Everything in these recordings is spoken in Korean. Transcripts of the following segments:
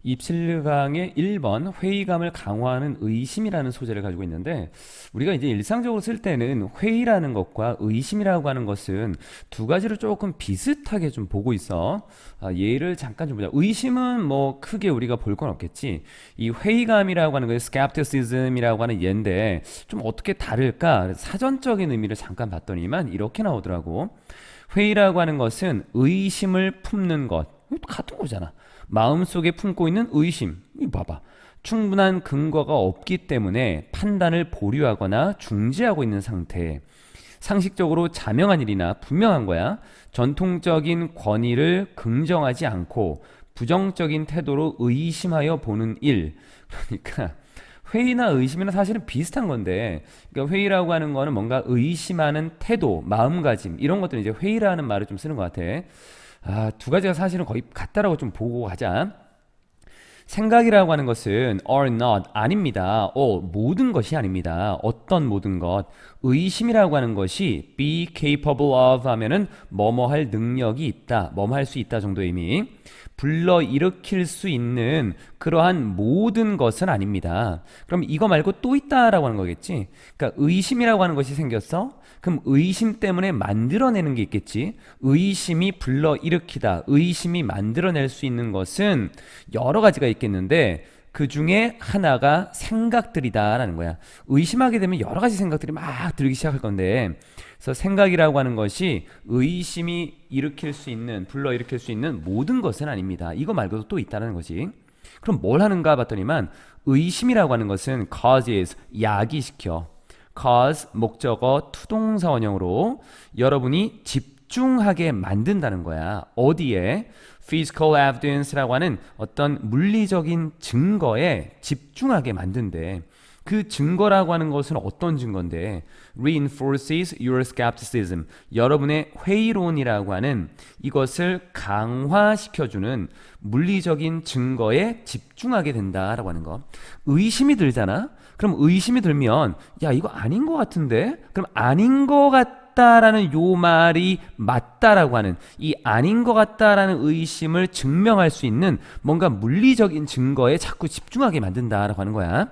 입실강의 1번 회의감을 강화하는 의심이라는 소재를 가지고 있는데, 우리가 이제 일상적으로 쓸 때는 회의라는 것과 의심이라고 하는 것은 두 가지를 조금 비슷하게 좀 보고 있어. 예를 잠깐 좀 보자. 의심은 뭐 크게 우리가 볼 건 없겠지. 이 회의감이라고 하는 거 skepticism이라고 하는 예인데 좀 어떻게 다를까? 사전적인 의미를 잠깐 봤더니만 이렇게 나오더라고. 회의라고 하는 것은 의심을 품는 것. 이것도 같은 거잖아. 마음속에 품고 있는 의심. 이거 봐봐. 충분한 근거가 없기 때문에 판단을 보류하거나 중지하고 있는 상태. 상식적으로 자명한 일이나 분명한 거야. 전통적인 권위를 긍정하지 않고 부정적인 태도로 의심하여 보는 일. 그러니까 회의나 의심이나 사실은 비슷한 건데, 그러니까 회의라고 하는 거는 뭔가 의심하는 태도, 마음가짐 이런 것들은 이제 회의라는 말을 좀 쓰는 것 같아. 두 가지가 사실은 거의 같다라고 좀 보고 가자. 생각이라고 하는 것은 are not 아닙니다. 모든 것이 아닙니다. 어떤 모든 것. 의심이라고 하는 것이 be capable of 하면은 뭐뭐 할 능력이 있다, 뭐뭐 할 수 있다 정도의 의미. 불러일으킬 수 있는 그러한 모든 것은 아닙니다. 그럼 이거 말고 또 있다라고 하는 거겠지. 그러니까 의심이라고 하는 것이 생겼어. 그럼 의심 때문에 만들어내는 게 있겠지. 의심이 불러일으키다, 의심이 만들어낼 수 있는 것은 여러 가지가 있겠는데 그 중에 하나가 생각들이다라는 거야. 의심하게 되면 여러 가지 생각들이 막 들기 시작할 건데, 그래서 생각이라고 하는 것이 의심이 일으킬 수 있는, 불러일으킬 수 있는 모든 것은 아닙니다. 이거 말고도 또 있다는 거지. 그럼 뭘 하는가 봤더니만 의심이라고 하는 것은 causes, 야기시켜. cause, 목적어, 투동사 원형으로 여러분이 집중하게 만든다는 거야. 어디에? physical evidence라고 하는 어떤 물리적인 증거에 집중하게 만든대. 그 증거라고 하는 것은 어떤 증거인데 reinforces your skepticism. 여러분의 회의론이라고 하는 이것을 강화시켜주는 물리적인 증거에 집중하게 된다라고 하는 거. 의심이 들잖아. 그럼 의심이 들면 야 이거 아닌 것 같은데? 그럼 아닌 것 같다라는 요 말이 맞다라고 하는 이 아닌 것 같다라는 의심을 증명할 수 있는 뭔가 물리적인 증거에 자꾸 집중하게 만든다라고 하는 거야.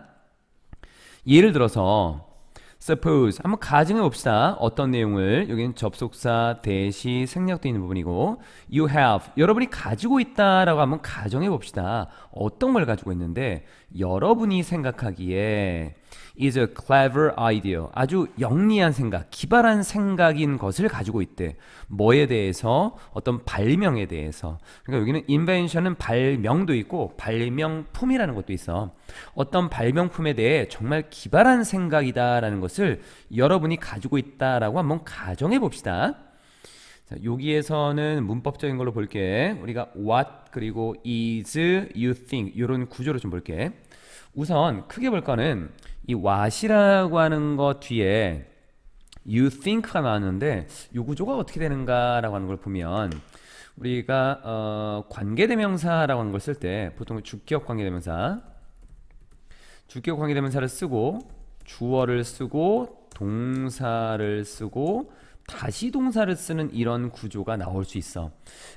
예를 들어서 suppose 한번 가정해 봅시다. 어떤 내용을, 여기는 접속사, 대시, 생략되어 있는 부분이고 you have, 여러분이 가지고 있다라고 한번 가정해 봅시다. 어떤 걸 가지고 있는데 여러분이 생각하기에 is a clever idea, 아주 영리한 생각, 기발한 생각인 것을 가지고 있대. 뭐에 대해서? 어떤 발명에 대해서. 그러니까 여기는 invention은 발명도 있고 발명품이라는 것도 있어. 어떤 발명품에 대해 정말 기발한 생각이다라는 것을 여러분이 가지고 있다라고 한번 가정해 봅시다. 자, 여기에서는 문법적인 걸로 볼게. 우리가 what 그리고 is, you think 이런 구조로 좀 볼게. 우선 크게 볼 거는 이 what이라고 하는 것 뒤에 you think가 나왔는데 이 구조가 어떻게 되는가라고 하는 걸 보면 우리가 관계대명사라고 하는 걸 쓸 때 보통 주격 관계대명사를 쓰고 주어를 쓰고 동사를 쓰고 다시 동사를 쓰는 이런 구조가 나올 수 있어.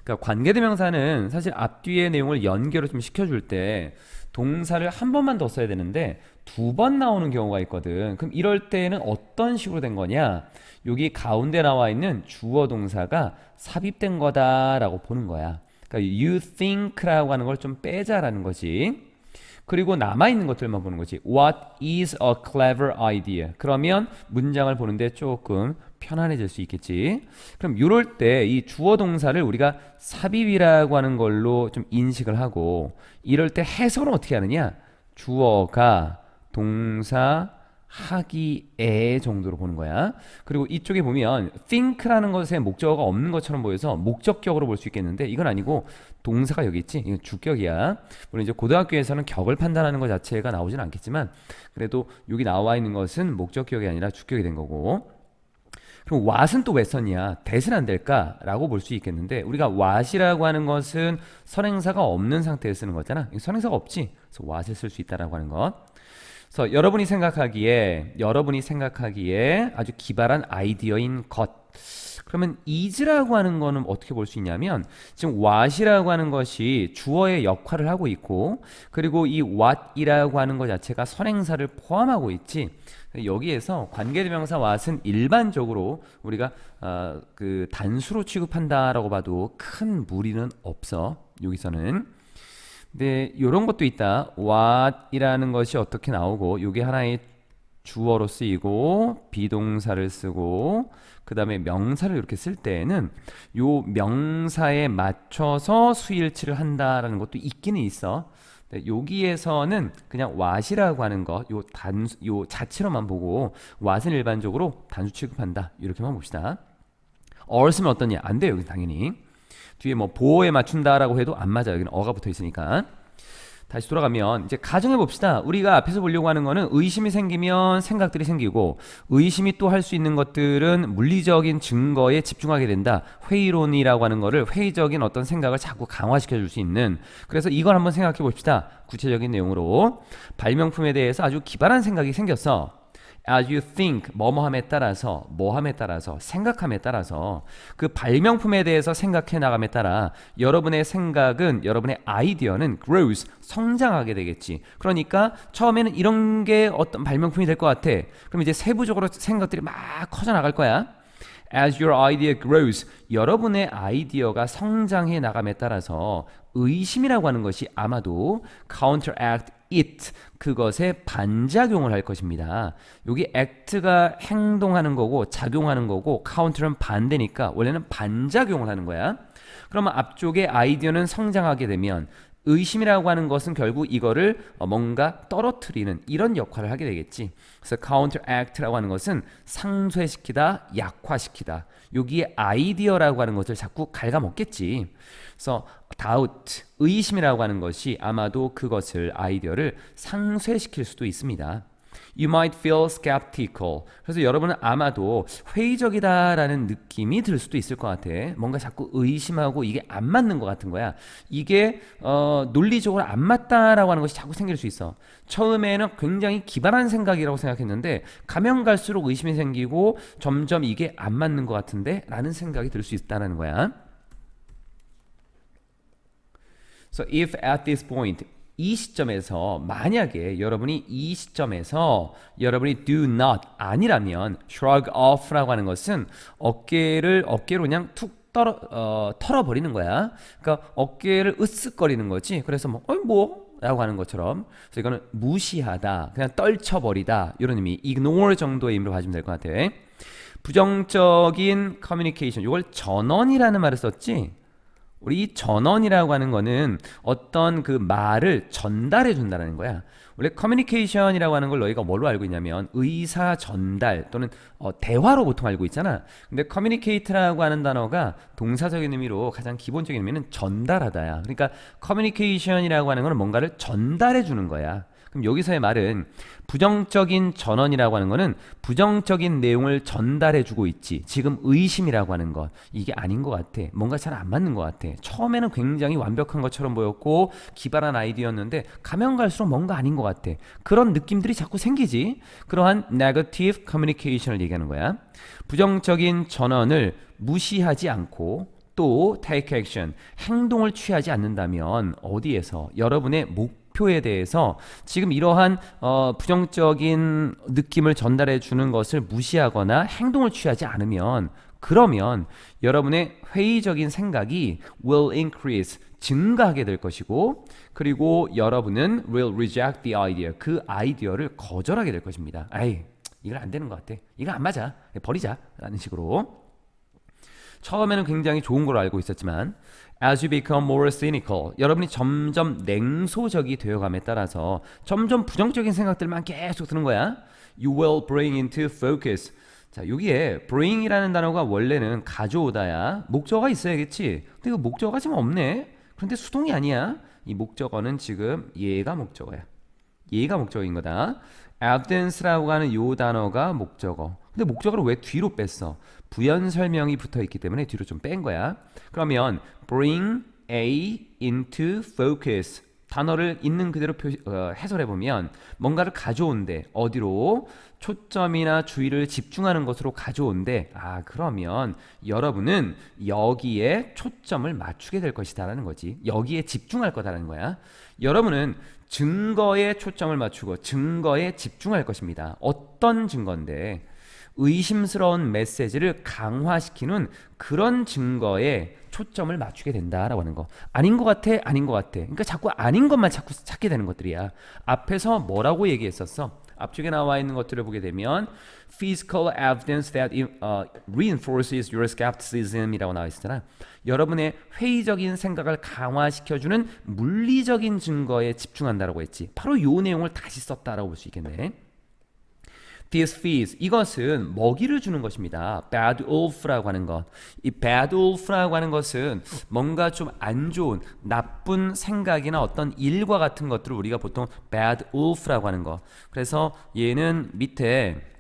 그러니까 관계대명사는 사실 앞뒤의 내용을 연결을 좀 시켜줄 때 동사를 한 번만 더 써야 되는데 두 번 나오는 경우가 있거든. 그럼 이럴 때는 어떤 식으로 된 거냐? 여기 가운데 나와 있는 주어 동사가 삽입된 거다라고 보는 거야. 그러니까 you think라고 하는 걸 좀 빼자라는 거지. 그리고 남아있는 것들만 보는 거지. What is a clever idea? 그러면 문장을 보는데 조금 편안해질 수 있겠지. 그럼 이럴 때 이 주어 동사를 우리가 삽입이라고 하는 걸로 좀 인식을 하고, 이럴 때 해석은 어떻게 하느냐? 주어가 동사 하기에 정도로 보는 거야. 그리고 이쪽에 보면 think라는 것에 목적어가 없는 것처럼 보여서 목적격으로 볼 수 있겠는데 이건 아니고 동사가 여기 있지. 이건 주격이야. 물론 이제 고등학교에서는 격을 판단하는 것 자체가 나오진 않겠지만 그래도 여기 나와 있는 것은 목적격이 아니라 주격이 된 거고. 그럼 what은 또 왜 썼냐? 대신 안 될까라고 볼 수 있겠는데 우리가 what이라고 하는 것은 선행사가 없는 상태에 쓰는 거잖아. 선행사가 없지. 그래서 what을 쓸 수 있다라고 하는 것. 그래서 여러분이 생각하기에 아주 기발한 아이디어인 것. 그러면 is라고 하는 거는 어떻게 볼 수 있냐면 지금 what이라고 하는 것이 주어의 역할을 하고 있고 그리고 이 what이라고 하는 것 자체가 선행사를 포함하고 있지. 여기에서 관계대명사 what은 일반적으로 우리가 그 단수로 취급한다라고 봐도 큰 무리는 없어. 여기서는. 근데 이런 것도 있다. what이라는 것이 어떻게 나오고 이게 하나의 주어로 쓰이고 비동사를 쓰고 그 다음에 명사를 이렇게 쓸 때에는 요 명사에 맞춰서 수일치를 한다라는 것도 있기는 있어. 여기에서는 그냥 what이라고 하는 것, 요 자체로만 보고 what은 일반적으로 단수 취급한다. 이렇게만 봅시다. or 쓰면 어떠냐? 안 돼요. 여기 당연히. 뒤에 뭐 보어에 맞춘다라고 해도 안 맞아요. 여기는 어가 붙어 있으니까. 다시 돌아가면 이제 가정해 봅시다. 우리가 앞에서 보려고 하는 거는 의심이 생기면 생각들이 생기고 의심이 또 할 수 있는 것들은 물리적인 증거에 집중하게 된다. 회의론이라고 하는 거를 회의적인 어떤 생각을 자꾸 강화시켜 줄 수 있는 그래서 이걸 한번 생각해 봅시다. 구체적인 내용으로 발명품에 대해서 아주 기발한 생각이 생겼어. As you think, 뭐뭐함에 따라서, 뭐함에 따라서, 생각함에 따라서 그 발명품에 대해서 생각해 나감에 따라 여러분의 생각은, 여러분의 아이디어는 grows, 성장하게 되겠지. 그러니까 처음에는 이런 게 어떤 발명품이 될 것 같아. 그럼 이제 세부적으로 생각들이 막 커져 나갈 거야. As your idea grows, 여러분의 아이디어가 성장해 나감에 따라서 의심이라고 하는 것이 아마도 counteract it, 그것에 반작용을 할 것입니다. 여기 act가 행동하는 거고 작용하는 거고 counter는 반대니까 원래는 반작용을 하는 거야. 그러면 앞쪽에 아이디어는 성장하게 되면 의심이라고 하는 것은 결국 이거를 뭔가 떨어뜨리는 이런 역할을 하게 되겠지. 그래서 counteract라고 하는 것은 상쇄시키다, 약화시키다. 여기에 아이디어라고 하는 것을 자꾸 갉아먹겠지. 그래서 doubt, 의심이라고 하는 것이 아마도 그것을 아이디어를 상쇄시킬 수도 있습니다. You might feel skeptical. 그래서 여러분은 아마도 회의적이다라는 느낌이 들 수도 있을 것 같아. 뭔가 자꾸 의심하고 이게 안 맞는 것 같은 거야. 이게 논리적으로 안 맞다라고 하는 것이 자꾸 생길 수 있어. 처음에는 굉장히 기발한 생각이라고 생각했는데 가면 갈수록 의심이 생기고 점점 이게 안 맞는 것 같은데 라는 생각이 들 수 있다는 거야. So if at this point 이 시점에서 만약에 여러분이 이 시점에서 여러분이 do not 아니라면 shrug off라고 하는 것은 어깨로 그냥 툭 털어버리는 거야. 그러니까 어깨를 으쓱거리는 거지. 그래서 뭐 라고 하는 것처럼 그래서 이거는 무시하다, 그냥 떨쳐버리다 이런 의미, ignore 정도의 의미로 봐주면 될 것 같아. 부정적인 communication, 이걸 전언이라는 말을 썼지. 우리 이 전언이라고 하는 거는 어떤 그 말을 전달해 준다는 거야. 원래 커뮤니케이션이라고 하는 걸 너희가 뭘로 알고 있냐면 의사 전달 또는 대화로 보통 알고 있잖아. 근데 커뮤니케이트라고 하는 단어가 동사적인 의미로 가장 기본적인 의미는 전달하다야. 그러니까 커뮤니케이션이라고 하는 거는 뭔가를 전달해 주는 거야. 그럼 여기서의 말은 부정적인 전언이라고 하는 거는 부정적인 내용을 전달해 주고 있지. 지금 의심이라고 하는 것 이게 아닌 것 같아. 뭔가 잘 안 맞는 것 같아. 처음에는 굉장히 완벽한 것처럼 보였고 기발한 아이디어였는데 가면 갈수록 뭔가 아닌 것 같아. 그런 느낌들이 자꾸 생기지. 그러한 negative communication을 얘기하는 거야. 부정적인 전언을 무시하지 않고 또 take action, 행동을 취하지 않는다면 어디에서 여러분의 목표에 대해서 지금 이러한 부정적인 느낌을 전달해 주는 것을 무시하거나 행동을 취하지 않으면 그러면 여러분의 회의적인 생각이 will increase, 증가하게 될 것이고 그리고 여러분은 will reject the idea, 그 아이디어를 거절하게 될 것입니다. 아이, 이건 안 되는 것 같아. 이거 안 맞아. 버리자. 라는 식으로. 처음에는 굉장히 좋은 걸 알고 있었지만 as you become more cynical, 여러분이 점점 냉소적이 되어감에 따라서 점점 부정적인 생각들만 계속 드는 거야. You will bring into focus. 자, 여기에 bring이라는 단어가 원래는 가져오다야. 목적어가 있어야겠지. 근데 그 목적어가 지금 없네. 그런데 수동이 아니야. 이 목적어는 지금 얘가 목적어야. 얘가 목적어인 거다. evidence라고 하는 요 단어가 목적어. 근데 목적어를 왜 뒤로 뺐어? 부연 설명이 붙어 있기 때문에 뒤로 좀 뺀 거야. 그러면 bring A into focus, 단어를 있는 그대로 해설해보면 뭔가를 가져온대. 어디로? 초점이나 주의를 집중하는 것으로 가져온대. 아, 그러면 여러분은 여기에 초점을 맞추게 될 것이다라는 거지. 여기에 집중할 거다라는 거야. 여러분은 증거에 초점을 맞추고 증거에 집중할 것입니다. 어떤 증거인데? 의심스러운 메시지를 강화시키는 그런 증거에 초점을 맞추게 된다라고 하는 거. 아닌 것 같아, 아닌 것 같아. 그러니까 자꾸 아닌 것만 자꾸 찾게 되는 것들이야. 앞에서 뭐라고 얘기했었어? 앞쪽에 나와 있는 것들을 보게 되면 physical evidence that reinforces your skepticism이라고 나와 있었잖아. 여러분의 회의적인 생각을 강화시켜주는 물리적인 증거에 집중한다라고 했지. 바로 이 내용을 다시 썼다라고 볼 수 있겠네. This feeds, 이것은 먹이를 주는 것입니다. Bad wolf라고 하는 것. 이 bad wolf라고 하는 것은 뭔가 좀 안 좋은, 나쁜 생각이나 어떤 일과 같은 것들을 우리가 보통 bad wolf라고 하는 것. 그래서 얘는 밑에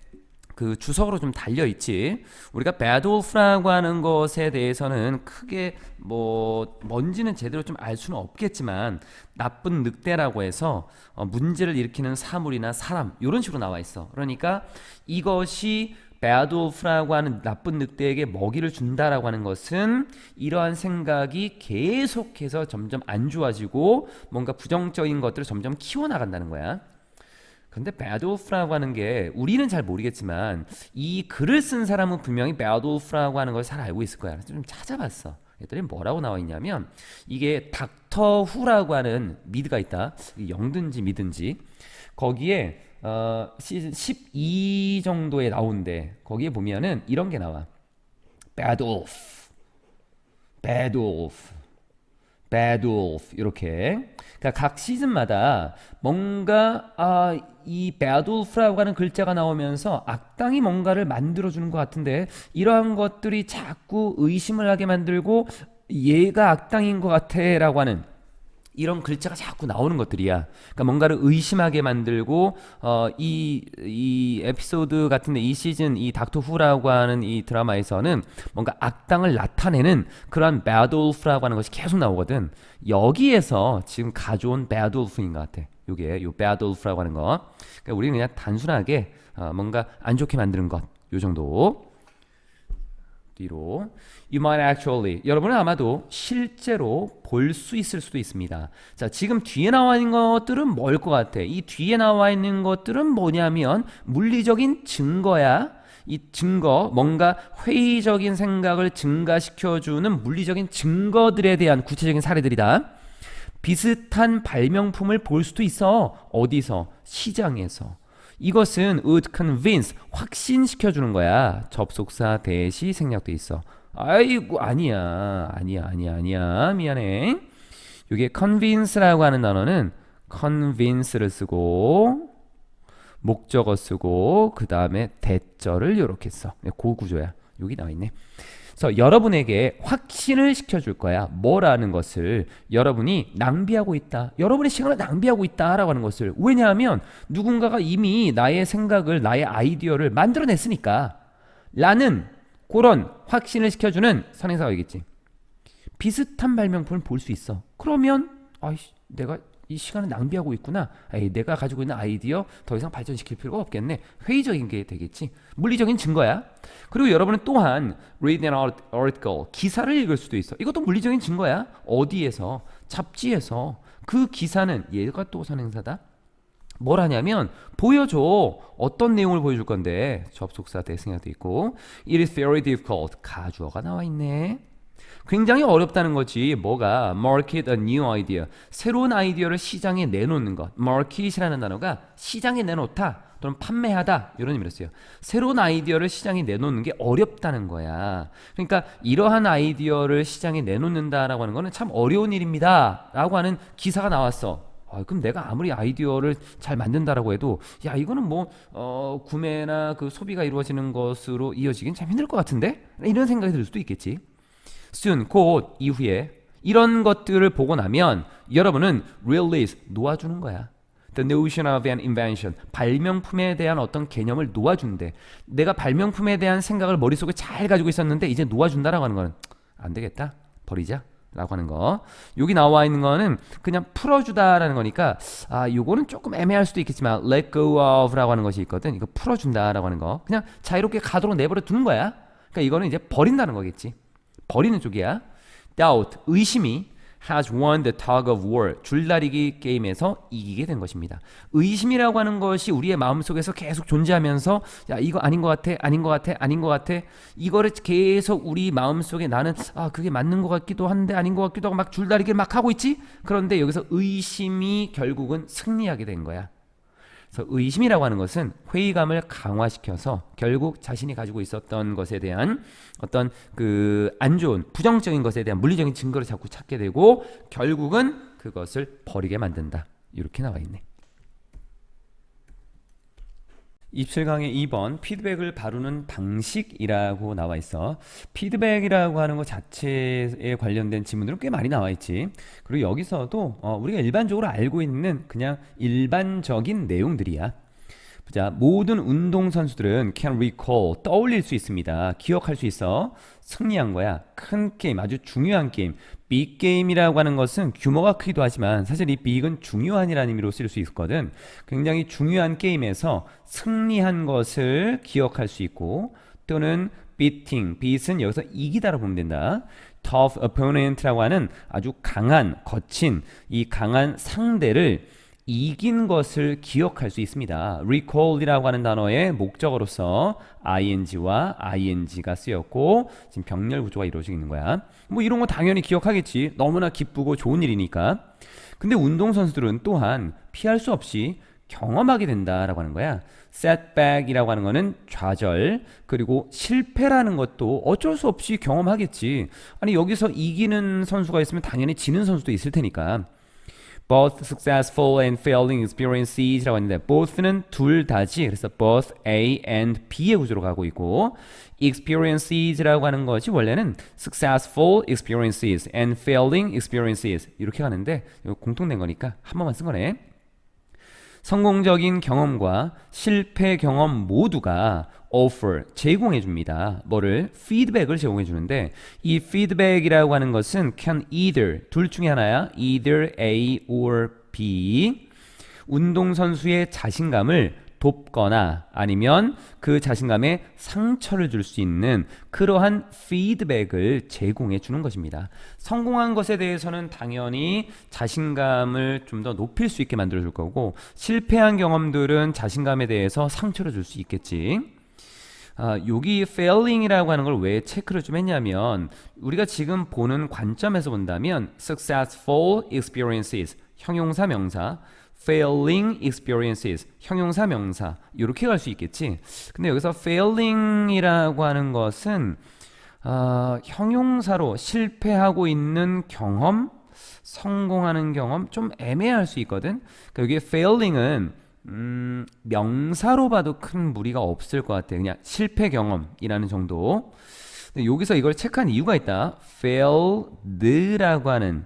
그 주석으로 좀 달려 있지. 우리가 bad wolf라고 하는 것에 대해서는 크게 뭔지는 제대로 좀 알 수는 없겠지만 나쁜 늑대라고 해서 문제를 일으키는 사물이나 사람 이런 식으로 나와 있어. 그러니까 이것이 bad wolf라고 하는 나쁜 늑대에게 먹이를 준다라고 하는 것은 이러한 생각이 계속해서 점점 안 좋아지고 뭔가 부정적인 것들을 점점 키워나간다는 거야. 근데 bad wolf라고 하는 게 우리는 잘 모르겠지만 이 글을 쓴 사람은 분명히 bad wolf라고 하는 걸 잘 알고 있을 거야. 그래서 좀 찾아봤어. 그랬더니 뭐라고 나와 있냐면 이게 닥터 후라고 하는 미드가 있다. 영든지 미든지 거기에 시즌 12 정도에 나오는데 거기에 보면은 이런 게 나와. bad wolf, bad wolf, bad wolf 이렇게. 그러니까 각 시즌마다 뭔가 이 bad wolf라고 하는 글자가 나오면서 악당이 뭔가를 만들어주는 것 같은데 이러한 것들이 자꾸 의심을 하게 만들고 얘가 악당인 것 같아 라고 하는 이런 글자가 자꾸 나오는 것들이야. 그러니까 뭔가를 의심하게 만들고 이 에피소드 같은데 이 시즌 이 닥터 후라고 하는 이 드라마에서는 뭔가 악당을 나타내는 그런 bad wolf라고 하는 것이 계속 나오거든. 여기에서 지금 가져온 bad wolf인 것 같아. 요게 요 bad wolf라고 하는 거. 그러니까 우리는 그냥 단순하게 뭔가 안 좋게 만드는 것. 요 정도. 뒤로 You might actually 여러분은 아마도 실제로 볼 수 있을 수도 있습니다. 자, 지금 뒤에 나와 있는 것들은 뭘 것 같아? 이 뒤에 나와 있는 것들은 뭐냐면 물리적인 증거야. 이 증거, 뭔가 회의적인 생각을 증가시켜주는 물리적인 증거들에 대한 구체적인 사례들이다. 비슷한 발명품을 볼 수도 있어. 어디서? 시장에서. 이것은 would convince, 확신시켜주는 거야. 접속사 대시 생략돼 있어. 아이고 아니야 미안해. 이게 convince라고 하는 단어는 convince를 쓰고 목적어 쓰고 그 다음에 대절을 이렇게 써. 그 구조야. 여기 나와 있네. 그래서 여러분에게 확신을 시켜줄 거야. 뭐라는 것을 여러분이 낭비하고 있다. 여러분의 시간을 낭비하고 있다라고 하는 것을. 왜냐하면 누군가가 이미 나의 생각을 나의 아이디어를 만들어냈으니까 라는 그런 확신을 시켜주는 선행사가 있겠지. 비슷한 발명품을 볼 수 있어. 그러면 아이씨 내가 이 시간을 낭비하고 있구나. 에이, 내가 가지고 있는 아이디어 더 이상 발전시킬 필요가 없겠네. 회의적인 게 되겠지. 물리적인 증거야. 그리고 여러분은 또한 read an article, 기사를 읽을 수도 있어. 이것도 물리적인 증거야. 어디에서? 잡지에서. 그 기사는 얘가 또 선행사다. 뭘 하냐면 보여줘. 어떤 내용을 보여줄 건데 접속사 대승하도 있고 It is very difficult. 가주어가 나와 있네. 굉장히 어렵다는 거지. 뭐가? Market a new idea. 새로운 아이디어를 시장에 내놓는 것. Market이라는 단어가 시장에 내놓다 또는 판매하다 이런 의미였어요. 새로운 아이디어를 시장에 내놓는 게 어렵다는 거야. 그러니까 이러한 아이디어를 시장에 내놓는다라고 하는 거는 참 어려운 일입니다 라고 하는 기사가 나왔어. 그럼 내가 아무리 아이디어를 잘 만든다라고 해도 야 이거는 구매나 그 소비가 이루어지는 것으로 이어지긴 참 힘들 것 같은데? 이런 생각이 들 수도 있겠지. soon, 곧 이후에 이런 것들을 보고 나면 여러분은 release, 놓아주는 거야. The notion of an invention, 발명품에 대한 어떤 개념을 놓아준대. 내가 발명품에 대한 생각을 머릿속에 잘 가지고 있었는데 이제 놓아준다라고 하는 거는 안 되겠다, 버리자. 라고 하는 거. 여기 나와 있는 거는 그냥 풀어주다라는 거니까 요거는 조금 애매할 수도 있겠지만 let go of 라고 하는 것이 있거든. 이거 풀어준다라고 하는 거. 그냥 자유롭게 가도록 내버려 두는 거야. 그러니까 이거는 이제 버린다는 거겠지. 버리는 쪽이야. doubt, 의심이 has won the tug of war, 줄다리기 게임에서 이기게 된 것입니다. 의심이라고 하는 것이 우리의 마음속에서 계속 존재하면서 야 이거 아닌 것 같아, 아닌 것 같아, 아닌 것 같아, 이거를 계속 우리 마음속에 나는 그게 맞는 것 같기도 한데 아닌 것 같기도 하고 막 줄다리기를 막 하고 있지. 그런데 여기서 의심이 결국은 승리하게 된 거야. 그래서 의심이라고 하는 것은 회의감을 강화시켜서 결국 자신이 가지고 있었던 것에 대한 어떤 그 안 좋은 부정적인 것에 대한 물리적인 증거를 자꾸 찾게 되고 결국은 그것을 버리게 만든다. 이렇게 나와 있네. 27강의 2번 피드백을 바루는 방식이라고 나와 있어. 피드백이라고 하는 것 자체에 관련된 지문들은 꽤 많이 나와 있지. 그리고 여기서도 우리가 일반적으로 알고 있는 그냥 일반적인 내용들이야. 자, 모든 운동선수들은 can recall, 떠올릴 수 있습니다. 기억할 수 있어. 승리한 거야. 큰 게임, 아주 중요한 게임. 빅 게임이라고 하는 것은 규모가 크기도 하지만 사실 이 빅은 중요한이라는 의미로 쓸 수 있거든. 굉장히 중요한 게임에서 승리한 것을 기억할 수 있고 또는 beating, beat은 여기서 이기다로 보면 된다. tough opponent라고 하는 아주 강한, 거친 이 강한 상대를 이긴 것을 기억할 수 있습니다. recall이라고 하는 단어의 목적어로서 ing와 ing가 쓰였고 지금 병렬 구조가 이루어지고 있는 거야. 뭐 이런 거 당연히 기억하겠지. 너무나 기쁘고 좋은 일이니까. 근데 운동선수들은 또한 피할 수 없이 경험하게 된다라고 하는 거야. setback이라고 하는 거는 좌절, 그리고 실패라는 것도 어쩔 수 없이 경험하겠지. 아니 여기서 이기는 선수가 있으면 당연히 지는 선수도 있을 테니까. both successful and failing experiences라고 했는데 both는 둘 다지. 그래서 both A and B의 구조로 가고 있고 experiences라고 하는 것이 원래는 successful experiences and failing experiences 이렇게 가는데 이거 공통된 거니까 한 번만 쓴 거네. 성공적인 경험과 실패 경험 모두가 offer, 제공해 줍니다. 뭐를? 피드백을 제공해 주는데 이 피드백이라고 하는 것은 can either, 둘 중에 하나야. either A or B. 운동선수의 자신감을 돕거나 아니면 그 자신감에 상처를 줄 수 있는 그러한 피드백을 제공해 주는 것입니다. 성공한 것에 대해서는 당연히 자신감을 좀 더 높일 수 있게 만들어 줄 거고 실패한 경험들은 자신감에 대해서 상처를 줄 수 있겠지. 여기 failing이라고 하는 걸 왜 체크를 좀 했냐면 우리가 지금 보는 관점에서 본다면 successful experiences, 형용사 명사, failing experiences, 형용사 명사 이렇게 갈 수 있겠지. 근데 여기서 failing이라고 하는 것은 형용사로 실패하고 있는 경험, 성공하는 경험 좀 애매할 수 있거든. 그러니까 여기 failing은 명사로 봐도 큰 무리가 없을 것 같아. 그냥 실패 경험이라는 정도. 근데 여기서 이걸 체크한 이유가 있다. failed라고 하는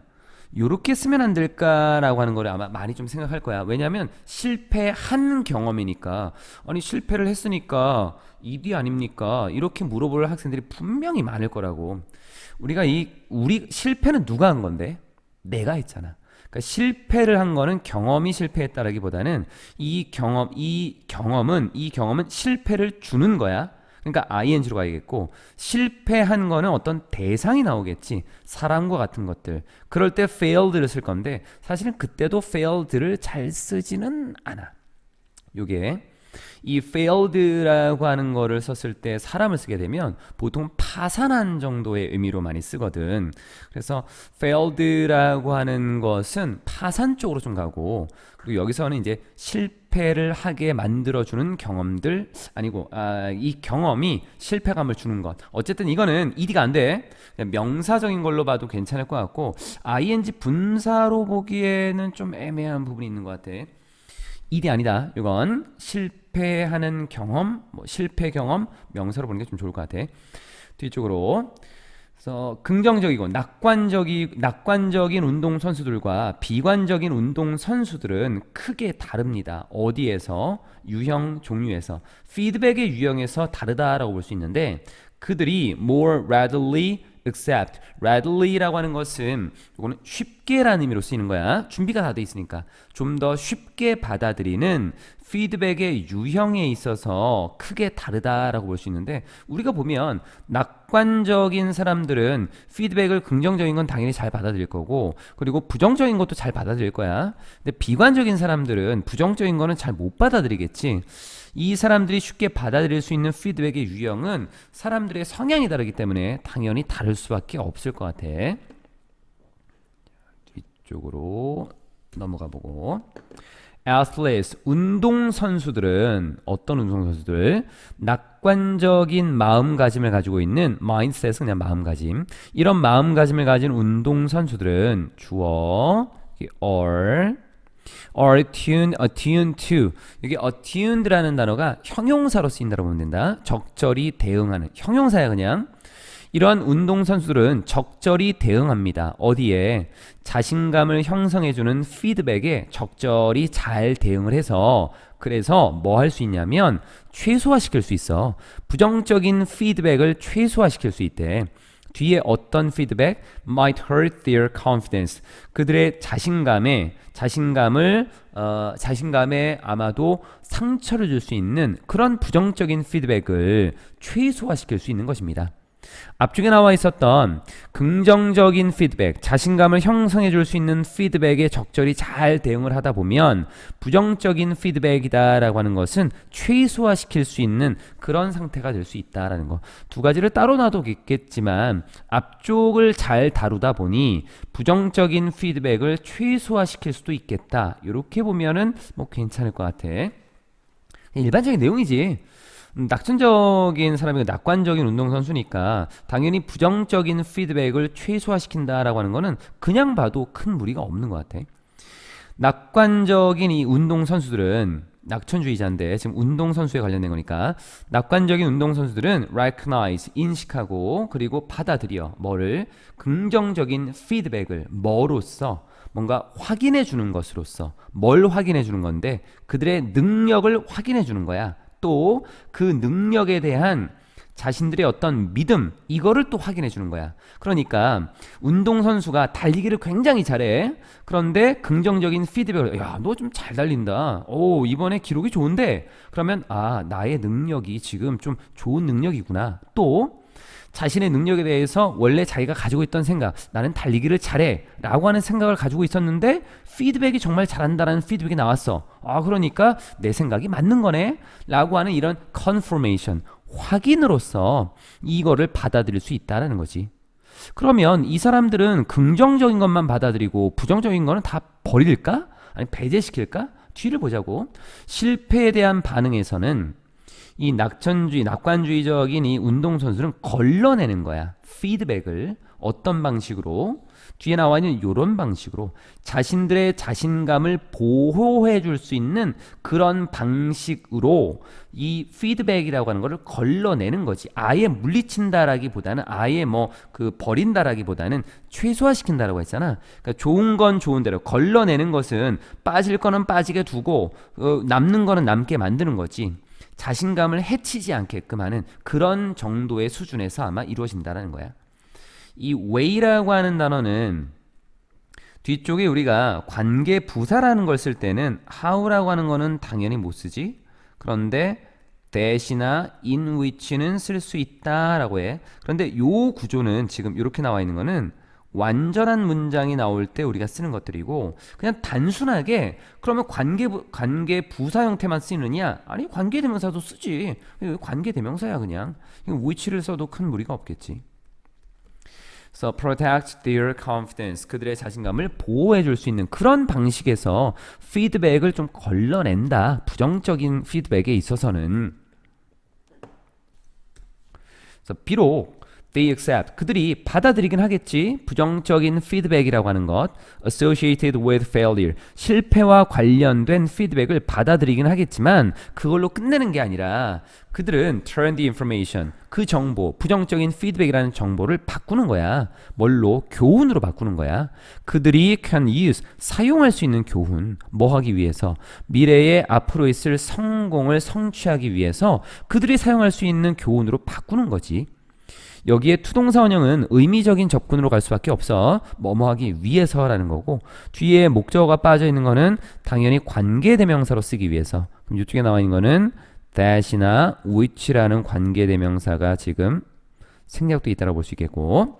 요렇게 쓰면 안 될까라고 하는 거를 아마 많이 좀 생각할 거야. 왜냐하면 실패한 경험이니까. 아니 실패를 했으니까 이디 아닙니까? 이렇게 물어볼 학생들이 분명히 많을 거라고. 우리 실패는 누가 한 건데? 내가 했잖아. 그러니까 실패를 한 거는 경험이 실패했다라기보다는 이 경험은 실패를 주는 거야. 그러니까 ing로 가야겠고 실패한 거는 어떤 대상이 나오겠지. 사람과 같은 것들. 그럴 때 failed를 쓸 건데 사실은 그때도 failed를 잘 쓰지는 않아. 요게 이 failed라고 하는 거를 썼을 때 사람을 쓰게 되면 보통 파산한 정도의 의미로 많이 쓰거든. 그래서 failed라고 하는 것은 파산 쪽으로 좀 가고 그리고 여기서는 이제 실패를 하게 만들어주는 경험들 아니고 이 경험이 실패감을 주는 것. 어쨌든 이거는 ed가 안 돼. 명사적인 걸로 봐도 괜찮을 것 같고 ing 분사로 보기에는 좀 애매한 부분이 있는 것 같아. ed이 아니다. 이건 실패하는 경험, 실패 경험 명사로 보는 게 좀 좋을 것 같아. 뒤쪽으로. 그래서 긍정적이고 낙관적인 운동 선수들과 비관적인 운동 선수들은 크게 다릅니다. 어디에서? 유형, 종류에서. 피드백의 유형에서 다르다라고 볼 수 있는데 그들이 more readily accept. readly라고 하는 것은 이거는 쉽게라는 의미로 쓰이는 거야. 준비가 다 돼 있으니까 좀 더 쉽게 받아들이는 피드백의 유형에 있어서 크게 다르다라고 볼 수 있는데, 우리가 보면 낙관적인 사람들은 피드백을 긍정적인 건 당연히 잘 받아들일 거고, 그리고 부정적인 것도 잘 받아들일 거야. 근데 비관적인 사람들은 부정적인 거는 잘 못 받아들이겠지. 이 사람들이 쉽게 받아들일 수 있는 피드백의 유형은 사람들의 성향이 다르기 때문에 당연히 다를 수밖에 없을 것 같아. 뒤쪽으로 넘어가 보고, athletes, 운동선수들은 어떤 운동선수들? 낙관적인 마음가짐을 가지고 있는 mindset, 그냥 마음가짐. 이런 마음가짐을 가진 운동선수들은 주어 are attuned to. 여기 attuned라는 단어가 형용사로 쓰인다고 보면 된다. 적절히 대응하는 형용사야 그냥. 이러한 운동선수들은 적절히 대응합니다. 어디에? 자신감을 형성해주는 피드백에 적절히 잘 대응을 해서, 그래서 뭐 할 수 있냐면 최소화시킬 수 있어. 부정적인 피드백을 최소화시킬 수 있대. 뒤에 어떤 피드백? might hurt their confidence. 그들의 자신감에 아마도 상처를 줄 수 있는 그런 부정적인 피드백을 최소화시킬 수 있는 것입니다. 앞쪽에 나와 있었던 긍정적인 피드백, 자신감을 형성해 줄 수 있는 피드백에 적절히 잘 대응을 하다 보면 부정적인 피드백이다라고 하는 것은 최소화시킬 수 있는 그런 상태가 될 수 있다라는 거. 두 가지를 따로 놔두겠지만 앞쪽을 잘 다루다 보니 부정적인 피드백을 최소화시킬 수도 있겠다. 이렇게 보면은 뭐 괜찮을 것 같아. 일반적인 내용이지. 낙천적인 사람이 낙관적인 운동선수니까 당연히 부정적인 피드백을 최소화시킨다라고 하는 거는 그냥 봐도 큰 무리가 없는 것 같아. 낙관적인 이 운동선수들은, 낙천주의자인데 지금 운동선수에 관련된 거니까, 낙관적인 운동선수들은 recognize, 인식하고, 그리고 받아들여. 뭐를? 긍정적인 피드백을 뭐로써? 뭔가 확인해 주는 것으로써. 뭘 확인해 주는 건데? 그들의 능력을 확인해 주는 거야. 또 그 능력에 대한 자신들의 어떤 믿음, 이거를 또 확인해 주는 거야. 그러니까 운동선수가 달리기를 굉장히 잘해. 그런데 긍정적인 피드백을, 야, 너 좀 잘 달린다. 오, 이번에 기록이 좋은데? 그러면 아, 나의 능력이 지금 좀 좋은 능력이구나. 또 자신의 능력에 대해서 원래 자기가 가지고 있던 생각, 나는 달리기를 잘해 라고 하는 생각을 가지고 있었는데 피드백이 정말 잘한다라는 피드백이 나왔어. 아, 그러니까 내 생각이 맞는 거네 라고 하는 이런 confirmation, 확인으로서 이거를 받아들일 수 있다는 거지. 그러면 이 사람들은 긍정적인 것만 받아들이고 부정적인 거는 다 버릴까? 아니 배제시킬까? 뒤를 보자고. 실패에 대한 반응에서는 이 낙관주의적인 이 운동선수는 걸러내는 거야. 피드백을 어떤 방식으로? 뒤에 나와 있는 이런 방식으로 자신들의 자신감을 보호해 줄 수 있는 그런 방식으로 이 피드백이라고 하는 거를 걸러내는 거지. 아예 물리친다라기보다는, 아예 뭐 그 버린다라기보다는 최소화시킨다라고 했잖아. 그러니까 좋은 건 좋은 대로 걸러내는 것은 빠질 거는 빠지게 두고 남는 거는 남게 만드는 거지. 자신감을 해치지 않게끔 하는 그런 정도의 수준에서 아마 이루어진다는 거야. 이 way라고 하는 단어는 뒤쪽에 우리가 관계 부사라는 걸 쓸 때는 how라고 하는 거는 당연히 못 쓰지. 그런데 that이나 in which는 쓸 수 있다라고 해. 그런데 이 구조는 지금 이렇게 나와 있는 거는 완전한 문장이 나올 때 우리가 쓰는 것들이고, 그냥 단순하게 그러면 관계 부사 형태만 쓰느냐? 아니, 관계대명사도 쓰지. 관계대명사야 그냥. which를 써도 큰 무리가 없겠지. So protect their confidence. 그들의 자신감을 보호해 줄 수 있는 그런 방식에서 피드백을 좀 걸러낸다. 부정적인 피드백에 있어서는. 그래서 비록 they accept, 그들이 받아들이긴 하겠지. 부정적인 피드백이라고 하는 것, associated with failure, 실패와 관련된 피드백을 받아들이긴 하겠지만 그걸로 끝내는 게 아니라 그들은 turn the information, 그 정보, 부정적인 피드백이라는 정보를 바꾸는 거야. 뭘로? 교훈으로 바꾸는 거야. 그들이 can use, 사용할 수 있는 교훈. 뭐 하기 위해서? 미래에 앞으로 있을 성공을 성취하기 위해서 그들이 사용할 수 있는 교훈으로 바꾸는 거지. 여기에 투동사 원형은 의미적인 접근으로 갈 수밖에 없어. 뭐뭐 하기 위해서라는 거고, 뒤에 목적어가 빠져 있는 거는 당연히 관계대명사로 쓰기 위해서. 그럼 이쪽에 나와 있는 거는 that이나 which라는 관계대명사가 지금 생략돼 있다고 볼 수 있겠고,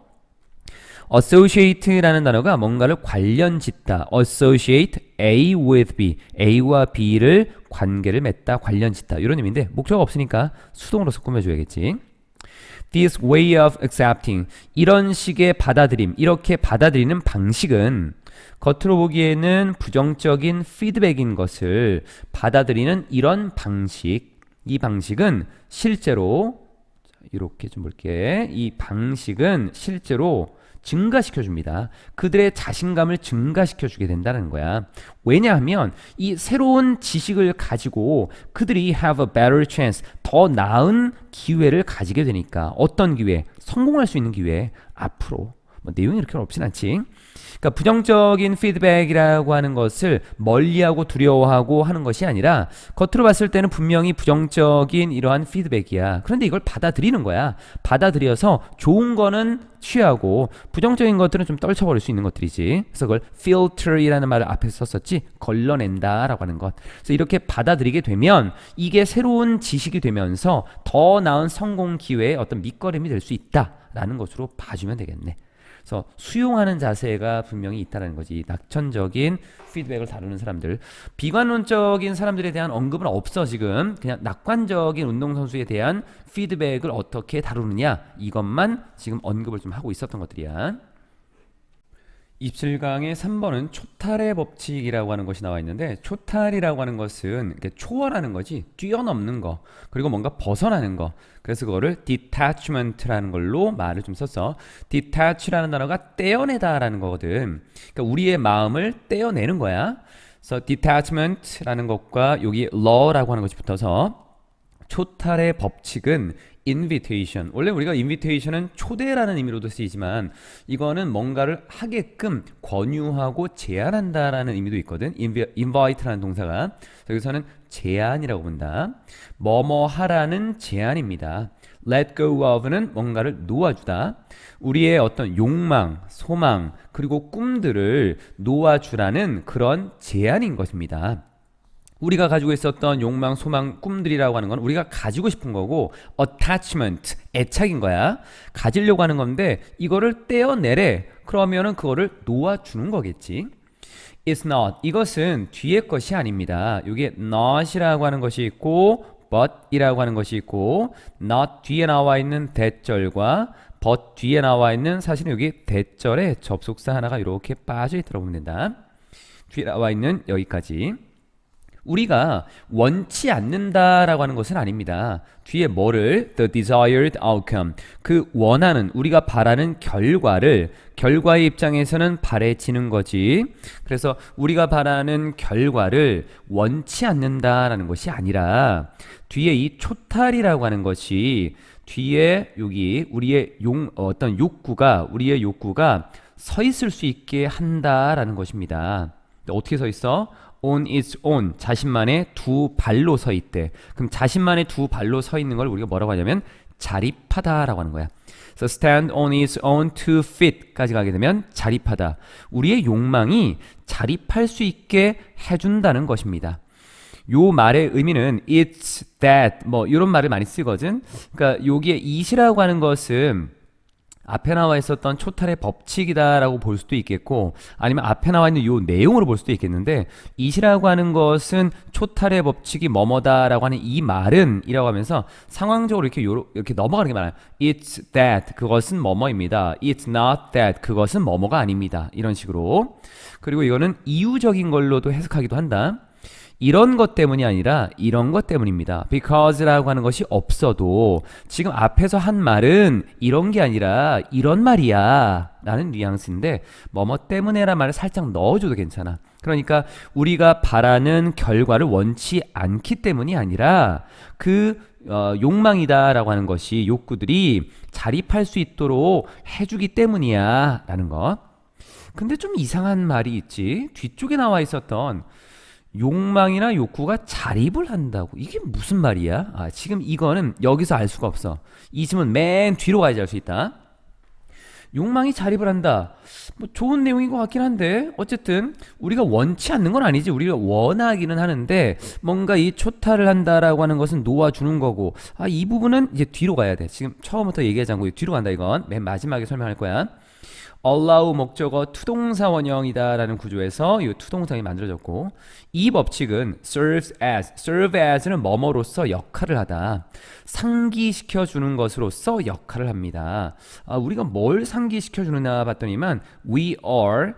associate라는 단어가 뭔가를 관련 짓다. associate A with B. A와 B를 관계를 맺다, 관련 짓다. 이런 의미인데 목적어가 없으니까 수동으로서 꾸며줘야겠지. This way of accepting. 이런 식의 받아들임, 이렇게 받아들이는 방식은 겉으로 보기에는 부정적인 피드백인 것을 받아들이는 이런 방식, 이 방식은 실제로, 이렇게 좀 볼게. 이 방식은 실제로 증가시켜 줍니다. 그들의 자신감을 증가시켜 주게 된다는 거야. 왜냐하면 이 새로운 지식을 가지고 그들이 have a better chance, 더 나은 기회를 가지게 되니까. 어떤 기회? 성공할 수 있는 기회. 앞으로. 뭐 내용이 이렇게 어렵진 않지. 그러니까 부정적인 피드백이라고 하는 것을 멀리하고 두려워하고 하는 것이 아니라 겉으로 봤을 때는 분명히 부정적인 이러한 피드백이야. 그런데 이걸 받아들이는 거야. 받아들여서 좋은 거는 취하고 부정적인 것들은 좀 떨쳐버릴 수 있는 것들이지. 그래서 그걸 filter이라는 말을 앞에서 썼었지. 걸러낸다라고 하는 것. 그래서 이렇게 받아들이게 되면 이게 새로운 지식이 되면서 더 나은 성공 기회의 어떤 밑거름이 될 수 있다라는 것으로 봐주면 되겠네. 그래서 수용하는 자세가 분명히 있다는 거지. 낙천적인 피드백을 다루는 사람들, 비관론적인 사람들에 대한 언급은 없어. 지금 그냥 낙관적인 운동선수에 대한 피드백을 어떻게 다루느냐, 이것만 지금 언급을 좀 하고 있었던 것들이야. 27강의 3번은 초탈의 법칙이라고 하는 것이 나와 있는데, 초탈이라고 하는 것은 초월하는 거지, 뛰어넘는 거, 그리고 뭔가 벗어나는 거. 그래서 그거를 detachment라는 걸로 말을 좀 썼어. detach라는 단어가 떼어내다라는 거거든. 그러니까 우리의 마음을 떼어내는 거야. 그래서 detachment라는 것과 여기 law라고 하는 것이 붙어서 초탈의 법칙은 invitation. 원래 우리가 invitation은 초대라는 의미로도 쓰이지만 이거는 뭔가를 하게끔 권유하고 제안한다라는 의미도 있거든. invite라는 동사가. 여기서는 제안이라고 본다. 뭐뭐 하라는 제안입니다. let go of는 뭔가를 놓아주다. 우리의 어떤 욕망, 소망, 그리고 꿈들을 놓아주라는 그런 제안인 것입니다. 우리가 가지고 있었던 욕망, 소망, 꿈들이라고 하는 건 우리가 가지고 싶은 거고, attachment, 애착인 거야. 가지려고 하는 건데 이거를 떼어내래. 그러면은 그거를 놓아주는 거겠지. It's not. 이것은 뒤의 것이 아닙니다. 여기에 not이라고 하는 것이 있고 but이라고 하는 것이 있고, not 뒤에 나와 있는 대절과 but 뒤에 나와 있는, 사실은 여기 대절에 접속사 하나가 이렇게 빠져 있다고 보면 된다. 뒤에 나와 있는 여기까지. 우리가 원치 않는다라고 하는 것은 아닙니다. 뒤에 뭐를? The desired outcome. 그 원하는, 우리가 바라는 결과를, 결과의 입장에서는 바래지는 거지. 그래서 우리가 바라는 결과를 원치 않는다라는 것이 아니라 뒤에 이 초탈이라고 하는 것이 뒤에 여기 우리의 어떤 욕구가, 우리의 욕구가 서 있을 수 있게 한다라는 것입니다. 어떻게 서 있어? on its own, 자신만의 두 발로 서 있대. 그럼 자신만의 두 발로 서 있는 걸 우리가 뭐라고 하냐면 자립하다라고 하는 거야. 그래서 stand on its own two feet까지 가게 되면 자립하다. 우리의 욕망이 자립할 수 있게 해준다는 것입니다. 요 말의 의미는 it's that, 뭐 이런 말을 많이 쓰거든. 그러니까 여기에 it이라고 하는 것은 앞에 나와 있었던 초탈의 법칙이다라고 볼 수도 있겠고, 아니면 앞에 나와 있는 요 내용으로 볼 수도 있겠는데, it이라고 하는 것은 초탈의 법칙이 뭐뭐다라고 하는 이 말은 이라고 하면서 상황적으로 이렇게 넘어가는 게 많아요. It's that, 그것은 뭐뭐입니다. It's not that, 그것은 뭐뭐가 아닙니다. 이런 식으로. 그리고 이거는 이유적인 걸로도 해석하기도 한다. 이런 것 때문이 아니라 이런 것 때문입니다. Because라고 하는 것이 없어도 지금 앞에서 한 말은 이런 게 아니라 이런 말이야 라는 뉘앙스인데, 뭐뭐 때문에라는 말을 살짝 넣어줘도 괜찮아. 그러니까 우리가 바라는 결과를 원치 않기 때문이 아니라 그 욕망이다 라고 하는 것이, 욕구들이 자립할 수 있도록 해주기 때문이야 라는 것. 근데 좀 이상한 말이 있지. 뒤쪽에 나와 있었던 욕망이나 욕구가 자립을 한다고. 이게 무슨 말이야? 아, 지금 이거는 여기서 알 수가 없어. 이 질문 맨 뒤로 가야지 알 수 있다. 욕망이 자립을 한다. 뭐 좋은 내용인 것 같긴 한데 어쨌든 우리가 원치 않는 건 아니지. 우리가 원하기는 하는데 뭔가 이 초탈을 한다라고 하는 것은 놓아주는 거고, 아, 이 부분은 이제 뒤로 가야 돼. 지금 처음부터 얘기하지 않고 뒤로 간다. 이건 맨 마지막에 설명할 거야. allow 목적어 투동사 원형이다 라는 구조에서 이 투동사가 만들어졌고, 이 법칙은 serve as는 뭐뭐로서 역할을 하다, 상기시켜 주는 것으로서 역할을 합니다. 아, 우리가 뭘 상기시켜 주느냐 봤더니만 we are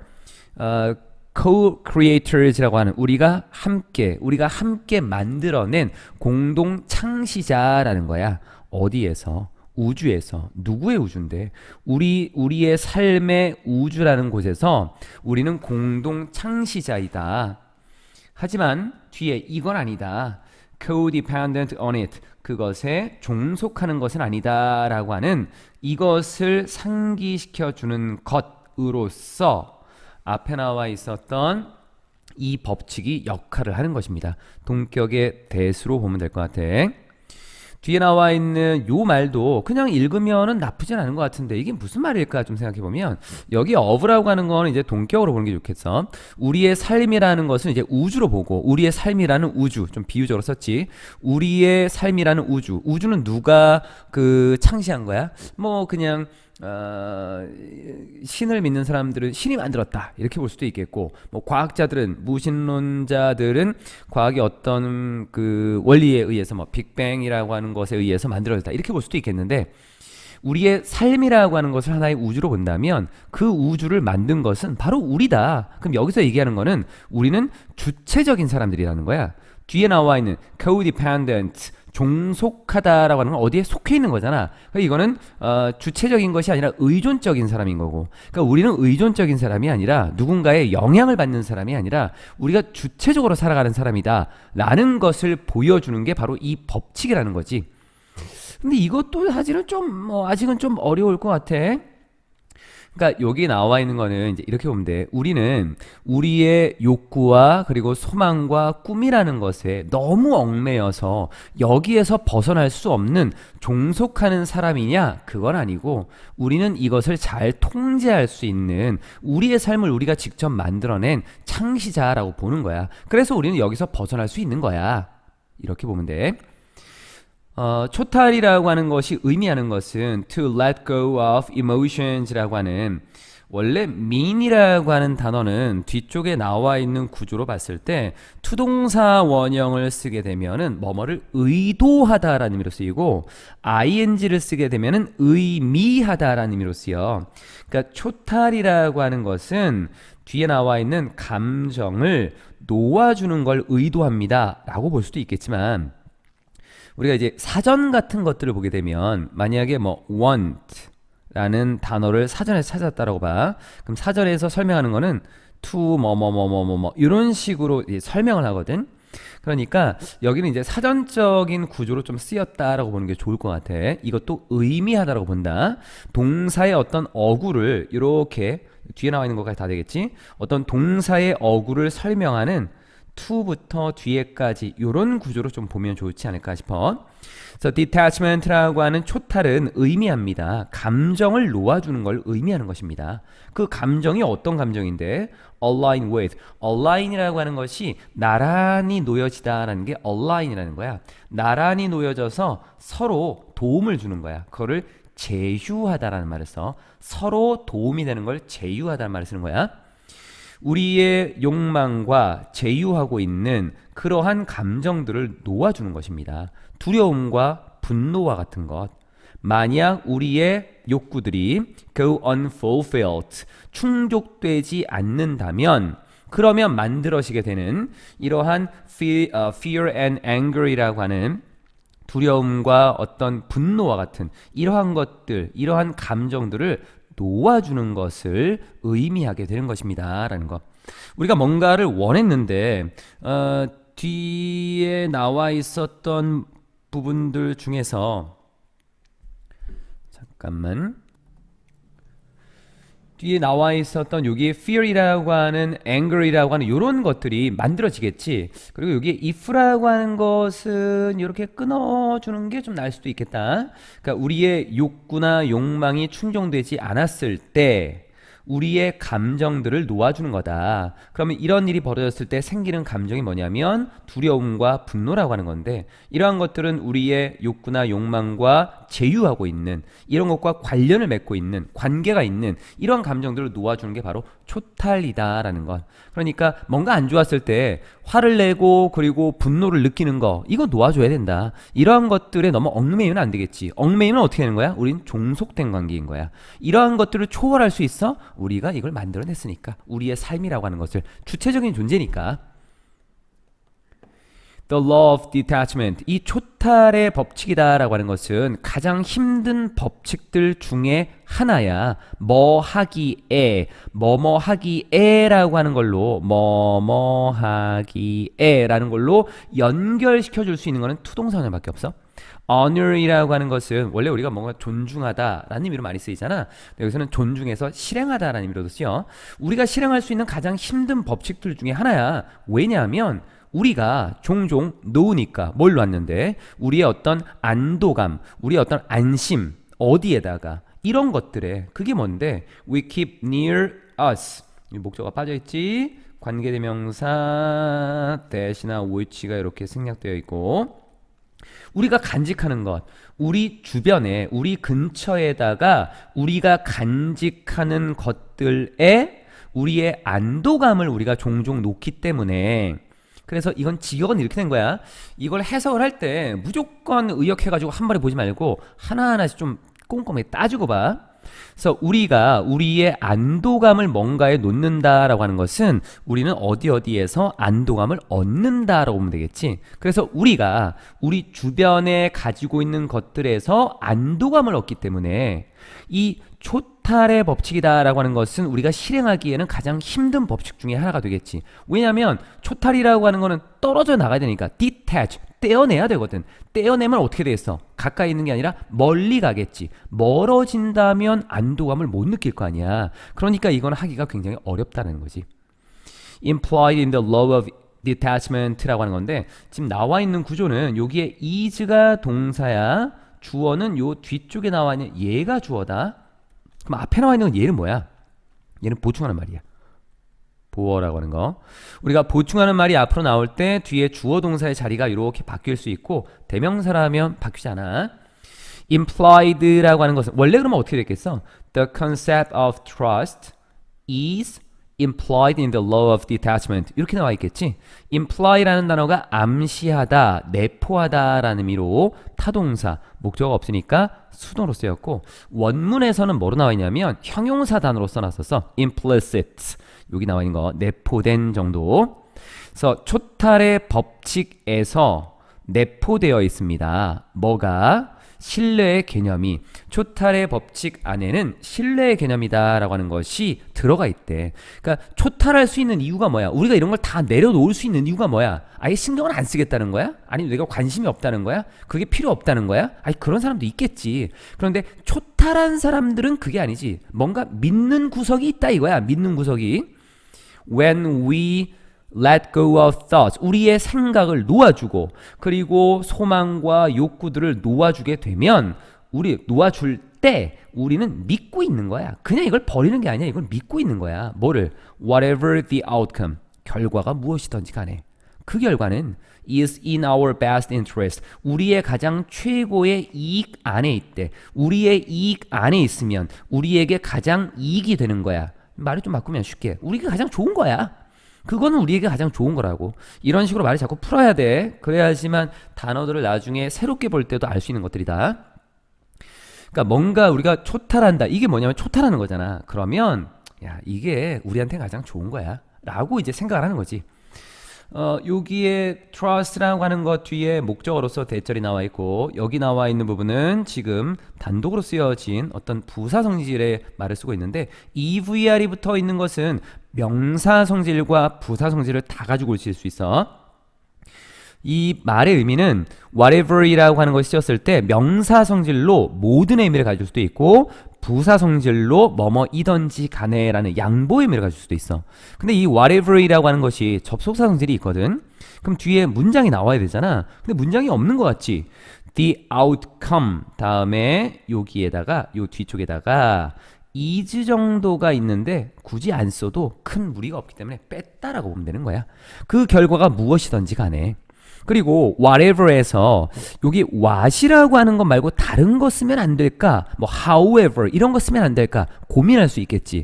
co-creators라고 하는, 우리가 함께 만들어낸 공동 창시자라는 거야. 어디에서? 우주에서. 누구의 우주인데? 우리의 삶의 우주라는 곳에서 우리는 공동 창시자이다. 하지만 뒤에 이건 아니다. co-dependent on it. 그것에 종속하는 것은 아니다 라고 하는, 이것을 상기시켜주는 것으로서 앞에 나와 있었던 이 법칙이 역할을 하는 것입니다. 동격의 대수로 보면 될 것 같아. 뒤에 나와 있는 요 말도 그냥 읽으면은 나쁘진 않은 것 같은데 이게 무슨 말일까 좀 생각해보면, 여기 of라고 하는 거는 이제 동격으로 보는 게 좋겠어. 우리의 삶이라는 것은 이제 우주로 보고, 우리의 삶이라는 우주, 좀 비유적으로 썼지. 우리의 삶이라는 우주는 누가 창시한 거야? 뭐 그냥 신을 믿는 사람들은 신이 만들었다 이렇게 볼 수도 있겠고, 뭐 과학자들은, 무신론자들은 과학의 어떤 원리에 의해서 뭐 빅뱅이라고 하는 것에 의해서 만들어졌다 이렇게 볼 수도 있겠는데, 우리의 삶이라고 하는 것을 하나의 우주로 본다면 그 우주를 만든 것은 바로 우리다. 그럼 여기서 얘기하는 거는 우리는 주체적인 사람들이라는 거야. 뒤에 나와 있는 codependent, 종속하다라고 하는 건 어디에 속해 있는 거잖아. 그러니까 이거는 주체적인 것이 아니라 의존적인 사람인 거고, 그러니까 우리는 의존적인 사람이 아니라, 누군가의 영향을 받는 사람이 아니라 우리가 주체적으로 살아가는 사람이다 라는 것을 보여주는 게 바로 이 법칙이라는 거지. 근데 이것도 사실은 아직은 좀 어려울 것 같아. 그러니까 여기 나와 있는 거는 이제 이렇게 보면 돼. 우리는 우리의 욕구와 그리고 소망과 꿈이라는 것에 너무 얽매여서 여기에서 벗어날 수 없는 종속하는 사람이냐? 그건 아니고, 우리는 이것을 잘 통제할 수 있는, 우리의 삶을 우리가 직접 만들어낸 창시자라고 보는 거야. 그래서 우리는 여기서 벗어날 수 있는 거야. 이렇게 보면 돼. 초탈이라고 하는 것이 의미하는 것은 to let go of emotions라고 하는, 원래 mean이라고 하는 단어는 뒤쪽에 나와 있는 구조로 봤을 때 투동사 원형을 쓰게 되면은 뭐뭐를 의도하다라는 의미로 쓰이고, ing를 쓰게 되면은 의미하다라는 의미로 쓰여. 그러니까 초탈이라고 하는 것은 뒤에 나와 있는 감정을 놓아주는 걸 의도합니다 라고 볼 수도 있겠지만, 우리가 이제 사전 같은 것들을 보게 되면 만약에 뭐 want 라는 단어를 사전에서 찾았다라고 봐. 그럼 사전에서 설명하는 거는 to 뭐뭐뭐뭐뭐 이런 식으로 설명을 하거든. 그러니까 여기는 이제 사전적인 구조로 좀 쓰였다라고 보는 게 좋을 것 같아. 이것도 의미하다라고 본다. 동사의 어떤 어구를 이렇게 뒤에 나와 있는 것까지 다 되겠지. 어떤 동사의 어구를 설명하는 to부터 뒤에까지 이런 구조로 좀 보면 좋지 않을까 싶어. 그래서 detachment라고 하는 초탈은 의미합니다. 감정을 놓아주는 걸 의미하는 것입니다. 그 감정이 어떤 감정인데? align with. align이라고 하는 것이 나란히 놓여지다라는 게 align이라는 거야. 나란히 놓여져서 서로 도움을 주는 거야. 그거를 제휴하다라는 말을 써. 서로 도움이 되는 걸 제휴하다는 말을 쓰는 거야. 우리의 욕망과 제휴하고 있는 그러한 감정들을 놓아주는 것입니다. 두려움과 분노와 같은 것. 만약 우리의 욕구들이 go unfulfilled, 충족되지 않는다면, 그러면 만들어지게 되는 이러한 fear and anger이라고 하는 두려움과 어떤 분노와 같은 이러한 것들, 이러한 감정들을 놓아주는 것을 의미하게 되는 것입니다 라는 것. 우리가 뭔가를 원했는데 뒤에 나와 있었던 부분들 중에서, 잠깐만, 뒤에 나와 있었던 여기에 fear이라고 하는 anger이라고 하는 이런 것들이 만들어지겠지. 그리고 여기에 if라고 하는 것은 이렇게 끊어주는 게 좀 나을 수도 있겠다. 그러니까 우리의 욕구나 욕망이 충족되지 않았을 때 우리의 감정들을 놓아주는 거다. 그러면 이런 일이 벌어졌을 때 생기는 감정이 뭐냐면 두려움과 분노라고 하는 건데, 이러한 것들은 우리의 욕구나 욕망과 제휴하고 있는, 이런 것과 관련을 맺고 있는, 관계가 있는 이런 감정들을 놓아주는 게 바로 초탈이다라는 것. 그러니까 뭔가 안 좋았을 때 화를 내고 그리고 분노를 느끼는 거, 이거 놓아줘야 된다. 이러한 것들에 너무 얽매이면 안 되겠지. 얽매이면 어떻게 되는 거야? 우린 종속된 관계인 거야. 이러한 것들을 초월할 수 있어? 우리가 이걸 만들어냈으니까. 우리의 삶이라고 하는 것을, 주체적인 존재니까. The law of detachment, 이 초탈의 법칙이다라고 하는 것은 가장 힘든 법칙들 중에 하나야. 뭐 하기에, 뭐뭐 하기에라고 하는 걸로, 뭐뭐 하기에라는 걸로 연결시켜 줄 수 있는 거는 투동사원밖에 없어. honor이라고 하는 것은 원래 우리가 뭔가 존중하다라는 의미로 많이 쓰이잖아. 여기서는 존중해서 실행하다라는 의미로도 쓰여. 우리가 실행할 수 있는 가장 힘든 법칙들 중에 하나야. 왜냐하면 우리가 종종 놓으니까. 뭘 놨는데? 우리의 어떤 안도감, 우리의 어떤 안심, 어디에다가, 이런 것들에, 그게 뭔데? We keep near us. 목적어가 빠져있지. 관계대명사 대시나 which가 이렇게 생략되어 있고, 우리가 간직하는 것, 우리 주변에, 우리 근처에다가 우리가 간직하는 것들에 우리의 안도감을 우리가 종종 놓기 때문에, 그래서 이건 직역은 이렇게 된 거야. 이걸 해석을 할 때 무조건 의역해가지고 한 번에 보지 말고 하나하나씩 좀 꼼꼼하게 따지고 봐. 그래서 우리가 우리의 안도감을 뭔가에 놓는다라고 하는 것은 우리는 어디에서 안도감을 얻는다라고 보면 되겠지. 그래서 우리가 우리 주변에 가지고 있는 것들에서 안도감을 얻기 때문에 이 초탈의 법칙이다라고 하는 것은 우리가 실행하기에는 가장 힘든 법칙 중에 하나가 되겠지. 왜냐하면 초탈이라고 하는 거는 떨어져 나가야 되니까, detach, 떼어내야 되거든. 떼어내면 어떻게 되겠어? 가까이 있는 게 아니라 멀리 가겠지. 멀어진다면 안도감을 못 느낄 거 아니야. 그러니까 이건 하기가 굉장히 어렵다는 거지. Implied in the law of detachment라고 하는 건데, 지금 나와 있는 구조는 여기에 is가 동사야. 주어는 요 뒤쪽에 나와 있는 얘가 주어다. 그럼 앞에 나와 있는 건 얘는 뭐야? 얘는 보충하는 말이야. 보어라고 하는 거. 우리가 보충하는 말이 앞으로 나올 때 뒤에 주어 동사의 자리가 이렇게 바뀔 수 있고, 대명사라면 바뀌지 않아. implied라고 하는 것은 원래 그러면 어떻게 됐겠어? The concept of trust is implied in the law of detachment. 이렇게 나와 있겠지. imply라는 단어가 암시하다, 내포하다 라는 의미로 타동사, 목적어가 없으니까 수동으로 쓰였고, 원문에서는 뭐로 나와 있냐면 형용사 단어로 써놨었어. implicit. 여기 나와 있는 거, 내포된 정도. 그래서 초탈의 법칙에서 내포되어 있습니다. 뭐가? 신뢰의 개념이. 초탈의 법칙 안에는 신뢰의 개념이다 라고 하는 것이 들어가 있대. 그러니까 초탈할 수 있는 이유가 뭐야? 우리가 이런 걸 다 내려놓을 수 있는 이유가 뭐야? 아예 신경을 안 쓰겠다는 거야? 아니면 내가 관심이 없다는 거야? 그게 필요 없다는 거야? 아니, 그런 사람도 있겠지. 그런데 초탈한 사람들은 그게 아니지. 뭔가 믿는 구석이 있다 이거야. 믿는 구석이. When we let go of thoughts, 우리의 생각을 놓아주고, 그리고 소망과 욕구들을 놓아주게 되면, 놓아줄 때 우리는 믿고 있는 거야. 그냥 이걸 버리는 게 아니야. 이걸 믿고 있는 거야. 뭐를? Whatever the outcome, 결과가 무엇이든지 간에 그 결과는 is in our best interest, 우리의 가장 최고의 이익 안에 있대. 우리의 이익 안에 있으면 우리에게 가장 이익이 되는 거야. 말을 좀 바꾸면 쉽게, 우리가 가장 좋은 거야. 그거는 우리에게 가장 좋은 거라고. 이런 식으로 말을 자꾸 풀어야 돼. 그래야지만 단어들을 나중에 새롭게 볼 때도 알 수 있는 것들이다. 그러니까 뭔가 우리가 초탈한다, 이게 뭐냐면 초탈하는 거잖아. 그러면 야, 이게 우리한테 가장 좋은 거야 라고 이제 생각을 하는 거지. 여기에 trust라고 하는 것 뒤에 목적어로서 대절이 나와 있고, 여기 나와 있는 부분은 지금 단독으로 쓰여진 어떤 부사 성질의 말을 쓰고 있는데, EVR이 붙어 있는 것은 명사 성질과 부사 성질을 다 가지고 있을 수 있어. 이 말의 의미는 whatever이라고 하는 것이 쓰였을 때 명사 성질로 모든 의미를 가질 수도 있고, 부사 성질로 뭐뭐이던지 간에라는 양보의 의미를 가질 수도 있어. 근데 이 whatever이라고 하는 것이 접속사 성질이 있거든. 그럼 뒤에 문장이 나와야 되잖아. 근데 문장이 없는 것 같지? The outcome 다음에 여기에다가 요 뒤쪽에다가 is 정도가 있는데 굳이 안 써도 큰 무리가 없기 때문에 뺐다라고 보면 되는 거야. 그 결과가 무엇이든지 간에. 그리고 whatever에서 여기 what이라고 하는 것 말고 다른 거 쓰면 안 될까? 뭐 however 이런 거 쓰면 안 될까? 고민할 수 있겠지.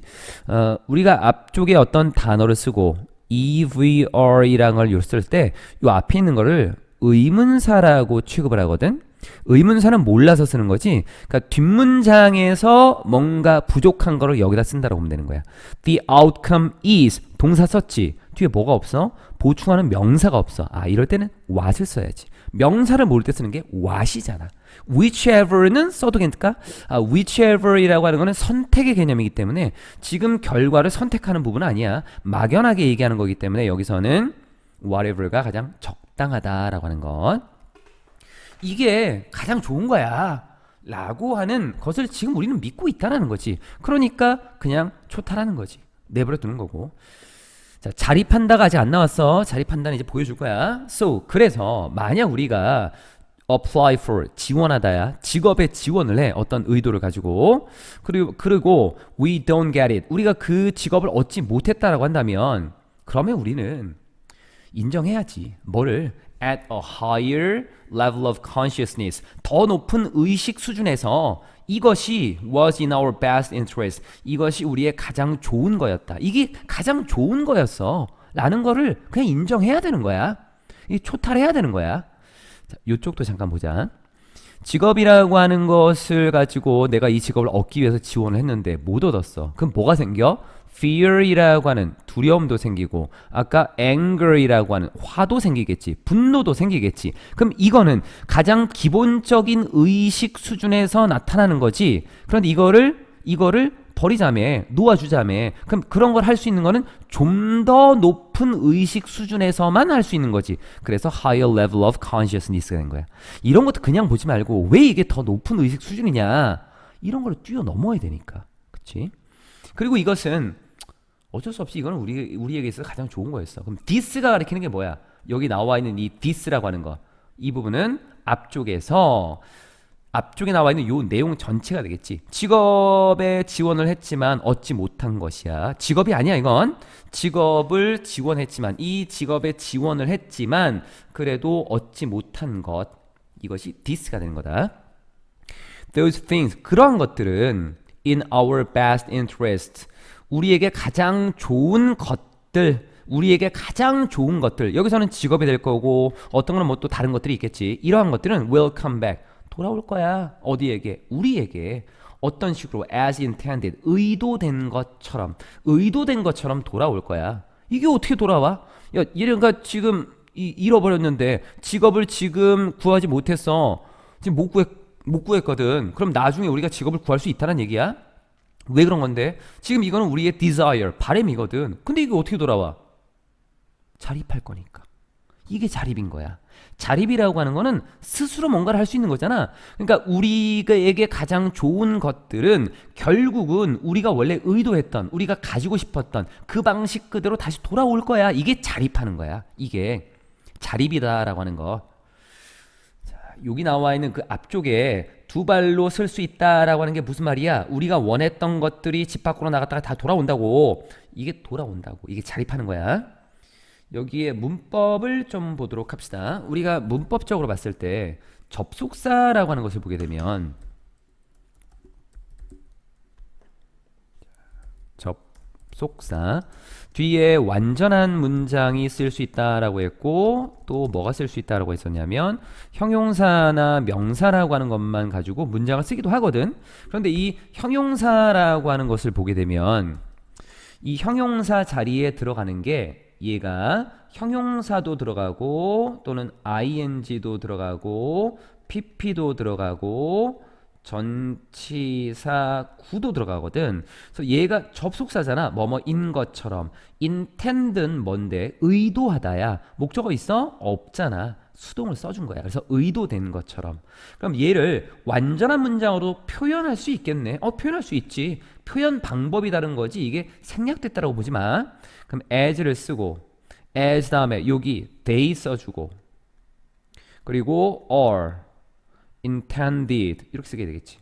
우리가 앞쪽에 어떤 단어를 쓰고 EVR이라는 걸 쓸 때 요 앞에 있는 거를 의문사라고 취급을 하거든. 의문사는 몰라서 쓰는 거지. 그러니까 뒷문장에서 뭔가 부족한 거를 여기다 쓴다고 보면 되는 거야. The outcome is 동사 썼지. 뒤에 뭐가 없어? 보충하는 명사가 없어. 아, 이럴 때는 what을 써야지. 명사를 모를 때 쓰는 게 what이잖아. whichever는 써도 괜찮을까? whichever이라고 하는 거는 선택의 개념이기 때문에 지금 결과를 선택하는 부분은 아니야. 막연하게 얘기하는 거기 때문에 여기서는 whatever가 가장 적당하다라고 하는 것. 이게 가장 좋은 거야 라고 하는 것을 지금 우리는 믿고 있다는 거지. 그러니까 그냥 초탈하는 거지. 내버려 두는 거고. 자, 자립한다가 아직 안 나왔어. 자립한다는 이제 보여줄 거야. So, 그래서 만약 우리가 apply for, 지원하다야. 직업에 지원을 해. 어떤 의도를 가지고. 그리고 we don't get it. 우리가 그 직업을 얻지 못했다라고 한다면 그러면 우리는 인정해야지. 뭐를? At a higher level of consciousness. 더 높은 의식 수준에서 이것이 was in our best interest. 이것이 우리의 가장 좋은 거였다. 이게 가장 좋은 거였어. 라는 거를 그냥 인정해야 되는 거야. 이 초탈해야 되는 거야. 자, 이쪽도 잠깐 보자. 직업이라고 하는 것을 가지고 내가 이 직업을 얻기 위해서 지원을 했는데 못 얻었어. 그럼 뭐가 생겨? fear이라고 하는 두려움도 생기고 아까 anger이라고 하는 화도 생기겠지. 분노도 생기겠지. 그럼 이거는 가장 기본적인 의식 수준에서 나타나는 거지. 그런데 이거를 버리자며 놓아주자며 그럼 그런 걸 할 수 있는 거는 좀 더 높은 의식 수준에서만 할 수 있는 거지. 그래서 higher level of consciousness가 된 거야. 이런 것도 그냥 보지 말고 왜 이게 더 높은 의식 수준이냐 이런 걸 뛰어넘어야 되니까. 그치? 그리고 이것은 어쩔 수 없이 이거는 우리에게 있어서 가장 좋은 거였어. 그럼 this가 가리키는 게 뭐야? 여기 나와 있는 이 this라고 하는 거. 이 부분은 앞쪽에 나와 있는 요 내용 전체가 되겠지. 직업에 지원을 했지만 얻지 못한 것이야. 직업이 아니야 이건. 직업을 지원했지만 이 직업에 지원을 했지만 그래도 얻지 못한 것. 이것이 this가 되는 거다. Those things 그러한 것들은 in our best interest 우리에게 가장 좋은 것들 여기서는 직업이 될 거고 어떤 거는 뭐 또 다른 것들이 있겠지. 이러한 것들은 will come back 돌아올 거야. 어디에게? 우리에게 어떤 식으로 as intended 의도된 것처럼 돌아올 거야. 이게 어떻게 돌아와? 야, 얘가 지금 잃어버렸는데 직업을 지금 구하지 못했어. 지금 못 구했거든. 그럼 나중에 우리가 직업을 구할 수 있다는 얘기야? 왜 그런 건데? 지금 이거는 우리의 desire, 바람이거든. 근데 이게 어떻게 돌아와? 자립할 거니까. 이게 자립인 거야. 자립이라고 하는 거는 스스로 뭔가를 할 수 있는 거잖아. 그러니까 우리에게 가장 좋은 것들은 결국은 우리가 원래 의도했던, 우리가 가지고 싶었던 그 방식 그대로 다시 돌아올 거야. 이게 자립하는 거야. 이게 자립이다라고 하는 거. 자, 여기 나와 있는 그 앞쪽에 두 발로 설 수 있다라고 하는 게 무슨 말이야? 우리가 원했던 것들이 집 밖으로 나갔다가 다 돌아온다고. 이게 돌아온다고. 이게 자립하는 거야. 여기에 문법을 좀 보도록 합시다. 우리가 문법적으로 봤을 때 접속사라고 하는 것을 보게 되면 접속사 뒤에 완전한 문장이 쓸 수 있다라고 했고 또 뭐가 쓸 수 있다라고 했었냐면 형용사나 명사라고 하는 것만 가지고 문장을 쓰기도 하거든. 그런데 이 형용사라고 하는 것을 보게 되면 이 형용사 자리에 들어가는 게 얘가 형용사도 들어가고 또는 ing도 들어가고 pp도 들어가고 전치사 구도 들어가거든. 그래서 얘가 접속사잖아. 뭐뭐인 것처럼. intend는 뭔데? 의도하다야. 목적어 있어? 없잖아. 수동을 써준 거야. 그래서 의도된 것처럼. 그럼 얘를 완전한 문장으로 표현할 수 있겠네. 표현할 수 있지. 표현 방법이 다른 거지. 이게 생략됐다라고 보지 마. 그럼 as를 쓰고 as 다음에 여기 they 써주고 그리고 or intended 이렇게 쓰게 되겠지.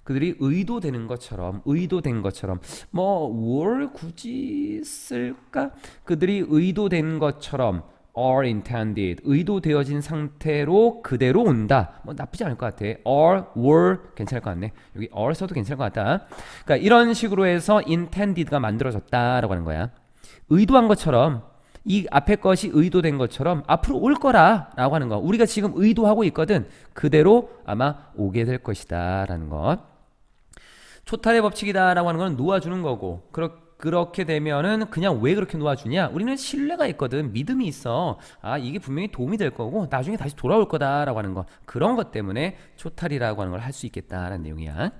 그들이 의도되는 것처럼 의도된 것처럼 뭐 were 굳이 쓸까? 그들이 의도된 것처럼 are intended 의도되어진 상태로 그대로 온다. 뭐 나쁘지 않을 것 같아. or were 괜찮을 것 같네. 여기 or 써도 괜찮을 것 같다. 그러니까 이런 식으로 해서 intended가 만들어졌다라고 하는 거야. 의도한 것처럼 이 앞에 것이 의도된 것처럼 앞으로 올 거라라고 하는 거. 우리가 지금 의도하고 있거든. 그대로 아마 오게 될 것이다 라는 것. 초탈의 법칙이다라고 하는 건 놓아주는 거고 그렇게 되면은 그냥 왜 그렇게 놓아주냐? 우리는 신뢰가 있거든. 믿음이 있어. 이게 분명히 도움이 될 거고 나중에 다시 돌아올 거다라고 하는 거. 그런 것 때문에 초탈이라고 하는 걸 할 수 있겠다라는 내용이야.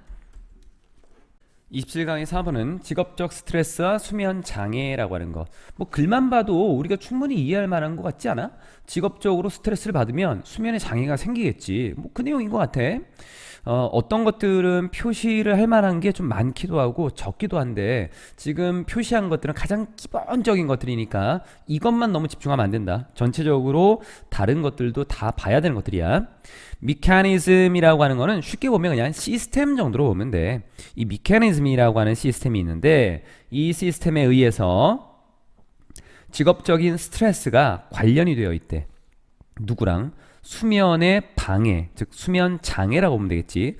27강의 4번은 직업적 스트레스와 수면 장애라고 하는 거. 뭐 글만 봐도 우리가 충분히 이해할 만한 것 같지 않아? 직업적으로 스트레스를 받으면 수면에 장애가 생기겠지. 뭐 그 내용인 것 같아. 어떤 것들은 표시를 할 만한 게 좀 많기도 하고 적기도 한데 지금 표시한 것들은 가장 기본적인 것들이니까 이것만 너무 집중하면 안 된다. 전체적으로 다른 것들도 다 봐야 되는 것들이야. 미케니즘이라고 하는 거는 쉽게 보면 그냥 시스템 정도로 보면 돼. 이 미케니즘이라고 하는 시스템이 있는데 이 시스템에 의해서 직업적인 스트레스가 관련이 되어 있대. 누구랑? 수면의 방해, 즉 수면 장애라고 보면 되겠지.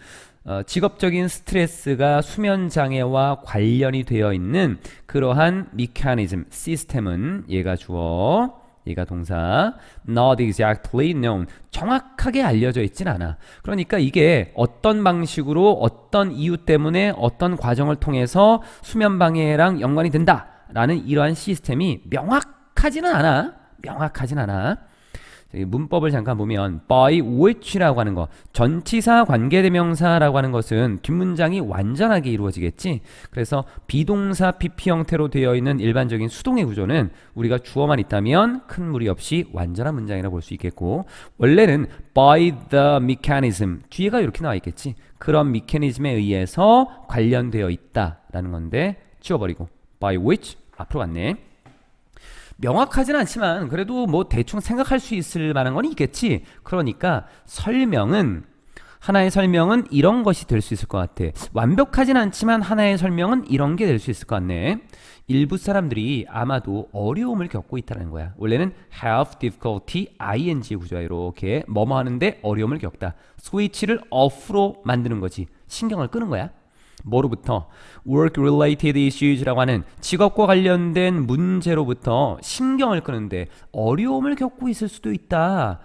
직업적인 스트레스가 수면 장애와 관련이 되어 있는 그러한 미케니즘, 시스템은 얘가 주어, 얘가 동사, not exactly known, 정확하게 알려져 있진 않아. 그러니까 이게 어떤 방식으로 어떤 이유 때문에 어떤 과정을 통해서 수면 방해랑 연관이 된다라는 이러한 시스템이 명확하지는 않아. 문법을 잠깐 보면 by which라고 하는 거, 전치사 관계대명사라고 하는 것은 뒷문장이 완전하게 이루어지겠지. 그래서 비동사 PP 형태로 되어 있는 일반적인 수동의 구조는 우리가 주어만 있다면 큰 무리 없이 완전한 문장이라고 볼 수 있겠고, 원래는 by the mechanism 뒤에가 이렇게 나와 있겠지. 그런 미케니즘에 의해서 관련되어 있다라는 건데 지워버리고 by which 앞으로 갔네. 명확하진 않지만 그래도 뭐 대충 생각할 수 있을 만한 건 있겠지. 그러니까 하나의 설명은 이런 것이 될 수 있을 것 같아. 완벽하진 않지만 하나의 설명은 이런 게 될 수 있을 것 같네. 일부 사람들이 아마도 어려움을 겪고 있다는 거야. 원래는 have difficulty ing 구조야. 이렇게 뭐뭐 하는데 어려움을 겪다. 스위치를 off로 만드는 거지. 신경을 끄는 거야. 뭐로부터? work-related issues라고 하는 직업과 관련된 문제로부터 신경을 끄는데 어려움을 겪고 있을 수도 있다.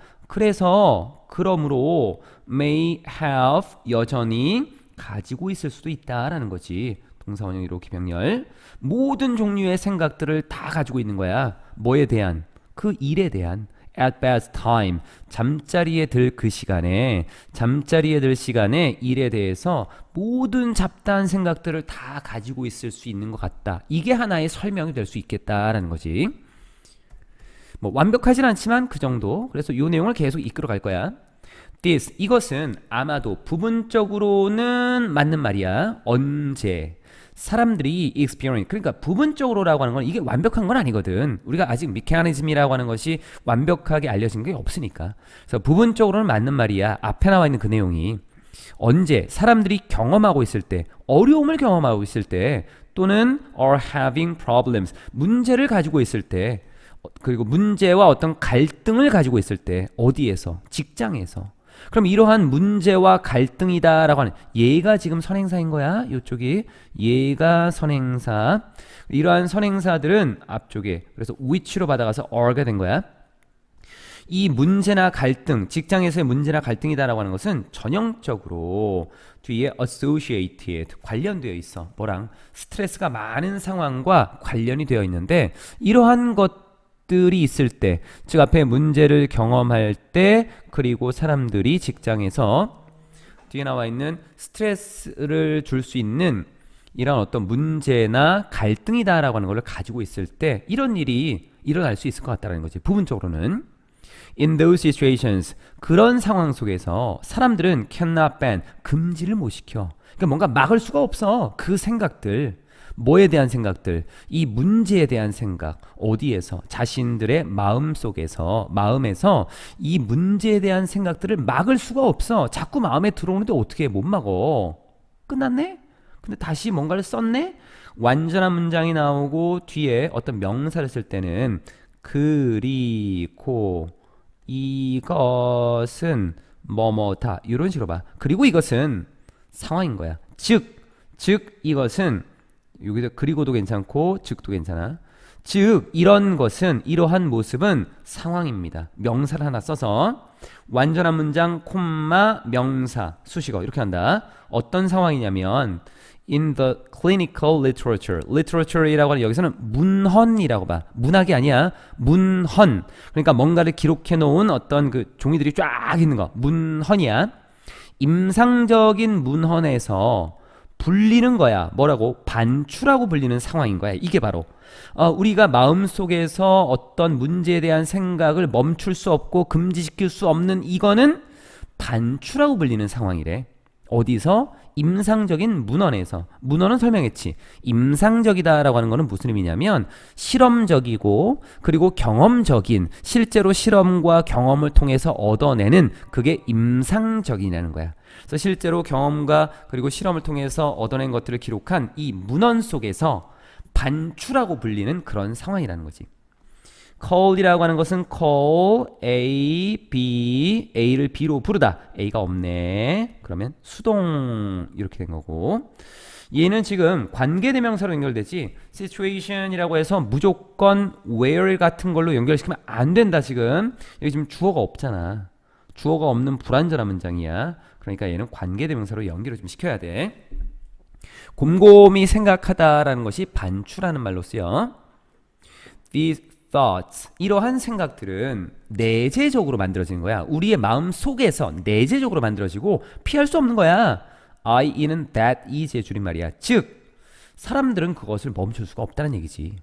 그러므로 may have 여전히 가지고 있을 수도 있다라는 거지. 동사 원형 이렇게 병렬. 모든 종류의 생각들을 다 가지고 있는 거야. 뭐에 대한? 그 일에 대한. at best time 잠자리에 들 시간에 일에 대해서 모든 잡다한 생각들을 다 가지고 있을 수 있는 것 같다. 이게 하나의 설명이 될 수 있겠다라는 거지. 뭐 완벽하진 않지만 그 정도. 그래서 이 내용을 계속 이끌어 갈 거야. this 이것은 아마도 부분적으로는 맞는 말이야. 언제 사람들이 experience 그러니까 부분적으로라고 하는 건 이게 완벽한 건 아니거든. 우리가 아직 미케니즘이라고 하는 것이 완벽하게 알려진 게 없으니까. 그래서 부분적으로는 맞는 말이야. 앞에 나와 있는 그 내용이 언제 사람들이 경험하고 있을 때, 어려움을 경험하고 있을 때, 또는 are having problems 문제를 가지고 있을 때, 그리고 문제와 어떤 갈등을 가지고 있을 때, 어디에서? 직장에서. 그럼 이러한 문제와 갈등이다라고 하는 얘가 지금 선행사인 거야. 이쪽이 얘가 선행사. 이러한 선행사들은 앞쪽에 그래서 which로 받아가서 are가 된 거야. 이 문제나 갈등, 직장에서의 문제나 갈등이다라고 하는 것은 전형적으로 뒤에 associated 관련되어 있어. 뭐랑? 스트레스가 많은 상황과 관련이 되어 있는데 이러한 것들이 있을 때, 즉 앞에 문제를 경험할 때, 그리고 사람들이 직장에서 뒤에 나와 있는 스트레스를 줄 수 있는 이런 어떤 문제나 갈등이다라고 하는 걸 가지고 있을 때 이런 일이 일어날 수 있을 것 같다는 거지. 부분적으로는. In those situations, 그런 상황 속에서 사람들은 cannot ban, 금지를 못 시켜. 그러니까 뭔가 막을 수가 없어. 그 생각들, 뭐에 대한 생각들, 이 문제에 대한 생각, 어디에서? 자신들의 마음속에서, 마음에서 이 문제에 대한 생각들을 막을 수가 없어. 자꾸 마음에 들어오는데 어떻게 못 막어? 끝났네? 근데 다시 뭔가를 썼네? 완전한 문장이 나오고 뒤에 어떤 명사를 쓸 때는 그리고 이것은 뭐뭐다 이런 식으로 봐. 그리고 이것은 상황인 거야. 즉 이것은 여기서 그리고도 괜찮고 즉도 괜찮아. 즉 이런 것은 이러한 모습은 상황입니다. 명사를 하나 써서 완전한 문장 콤마 명사 수식어 이렇게 한다. 어떤 상황이냐면 in the clinical literature. literature이라고 하는 여기서는 문헌이라고 봐. 문학이 아니야. 문헌. 그러니까 뭔가를 기록해 놓은 어떤 그 종이들이 쫙 있는 거. 문헌이야. 임상적인 문헌에서 불리는 거야. 뭐라고? 반추라고 불리는 상황인 거야. 이게 바로 우리가 마음속에서 어떤 문제에 대한 생각을 멈출 수 없고 금지시킬 수 없는 이거는 반추라고 불리는 상황이래. 어디서? 임상적인 문헌에서. 문헌은 설명했지. 임상적이다라고 하는 거는 무슨 의미냐면 실험적이고 그리고 경험적인, 실제로 실험과 경험을 통해서 얻어내는, 그게 임상적이라는 거야. 그래서 실제로 경험과 그리고 실험을 통해서 얻어낸 것들을 기록한 이 문헌 속에서 반추라고 불리는 그런 상황이라는 거지. call이라고 하는 것은 call A, B, A를 B로 부르다. A가 없네. 그러면 수동 이렇게 된 거고, 얘는 지금 관계대명사로 연결되지 situation이라고 해서 무조건 where 같은 걸로 연결시키면 안 된다. 지금 여기 지금 주어가 없잖아. 주어가 없는 불완전한 문장이야. 그러니까 얘는 관계대명사로 연결을 좀 시켜야 돼. 곰곰이 생각하다라는 것이 반추라는 말로 쓰여. These thoughts, 이러한 생각들은 내재적으로 만들어지는 거야. 우리의 마음 속에서 내재적으로 만들어지고 피할 수 없는 거야. I, 이는 that, is의 줄임말이야. 즉 사람들은 그것을 멈출 수가 없다는 얘기지.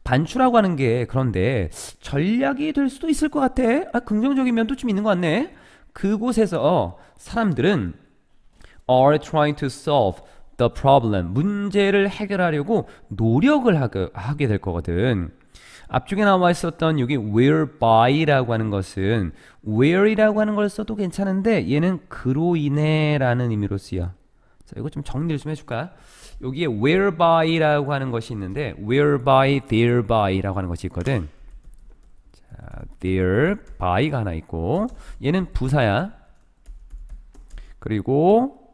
반추라고 하는 게 그런데 전략이 될 수도 있을 것 같아. 긍정적인 면도 좀 있는 것 같네. 그곳에서 사람들은 are trying to solve the problem, 문제를 해결하려고 노력을 하게 될 거거든. 앞쪽에 나와 있었던 여기 whereby,라고 하는 것은 where이라고 하는 걸 써도 괜찮은데 얘는 그로 인해라는 의미로 쓰여. 자, 이거 좀 정리를 좀 해줄까? 여기에 whereby라고 하는 것이 있는데 whereby, thereby,라고 하는 것이 있거든. 자, thereby,가 하나 있고 얘는 부사야. 그리고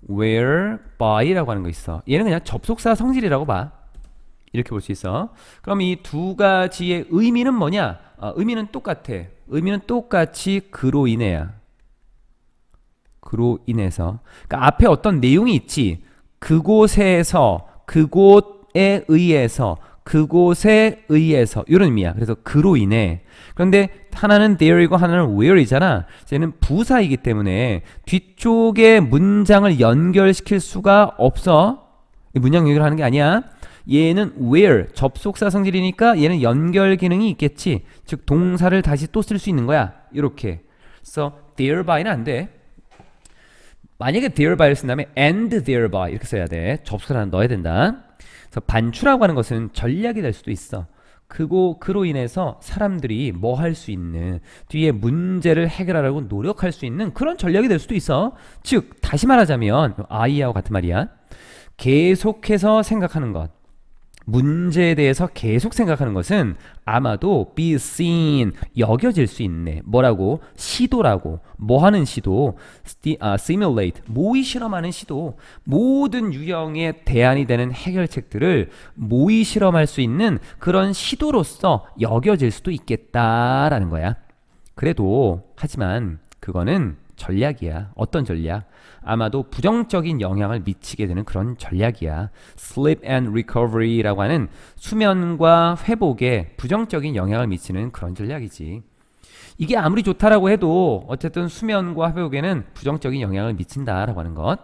whereby,라고 하는 거 있어. 얘는 그냥 접속사 성질이라고 봐. 이렇게 볼 수 있어. 그럼 이 두 가지의 의미는 뭐냐? 의미는 똑같아. 의미는 똑같이 그로 인해야. 그로 인해서. 그러니까 앞에 어떤 내용이 있지. 그곳에서, 그곳에 의해서, 그곳에 의해서 이런 의미야. 그래서 그로 인해. 그런데 하나는 there이고 하나는 where이잖아. 얘는 부사이기 때문에 뒤쪽에 문장을 연결시킬 수가 없어. 문장 연결하는 게 아니야. 얘는 where, 접속사 성질이니까 얘는 연결 기능이 있겠지. 즉 동사를 다시 또 쓸 수 있는 거야. 이렇게. 그래서 thereby,는 안 돼. 만약에 thereby를 쓴다면 and thereby 이렇게 써야 돼. 접속사를 하나 넣어야 된다. 그래서 반추라고 하는 것은 전략이 될 수도 있어. 그로 인해서 사람들이 뭐 할 수 있는, 뒤에 문제를 해결하려고 노력할 수 있는 그런 전략이 될 수도 있어. 즉 다시 말하자면 I하고 같은 말이야. 계속해서 생각하는 것, 문제에 대해서 계속 생각하는 것은 아마도 be seen, 여겨질 수 있네. 뭐라고? 시도라고. 뭐 하는 시도? simulate, 모의 실험하는 시도. 모든 유형의 대안이 되는 해결책들을 모의 실험할 수 있는 그런 시도로서 여겨질 수도 있겠다라는 거야. 그래도 하지만 그거는 전략이야. 어떤 전략? 아마도 부정적인 영향을 미치게 되는 그런 전략이야. Sleep and recovery라고 하는 수면과 회복에 부정적인 영향을 미치는 그런 전략이지. 이게 아무리 좋다라고 해도 어쨌든 수면과 회복에는 부정적인 영향을 미친다라고 하는 것.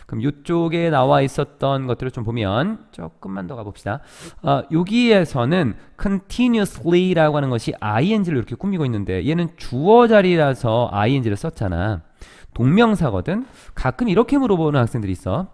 그럼 이쪽에 나와 있었던 것들을 좀 보면 조금만 더 가봅시다. 여기에서는 continuously라고 하는 것이 ing를 이렇게 꾸미고 있는데 얘는 주어 자리라서 ing를 썼잖아. 동명사거든. 가끔 이렇게 물어보는 학생들이 있어.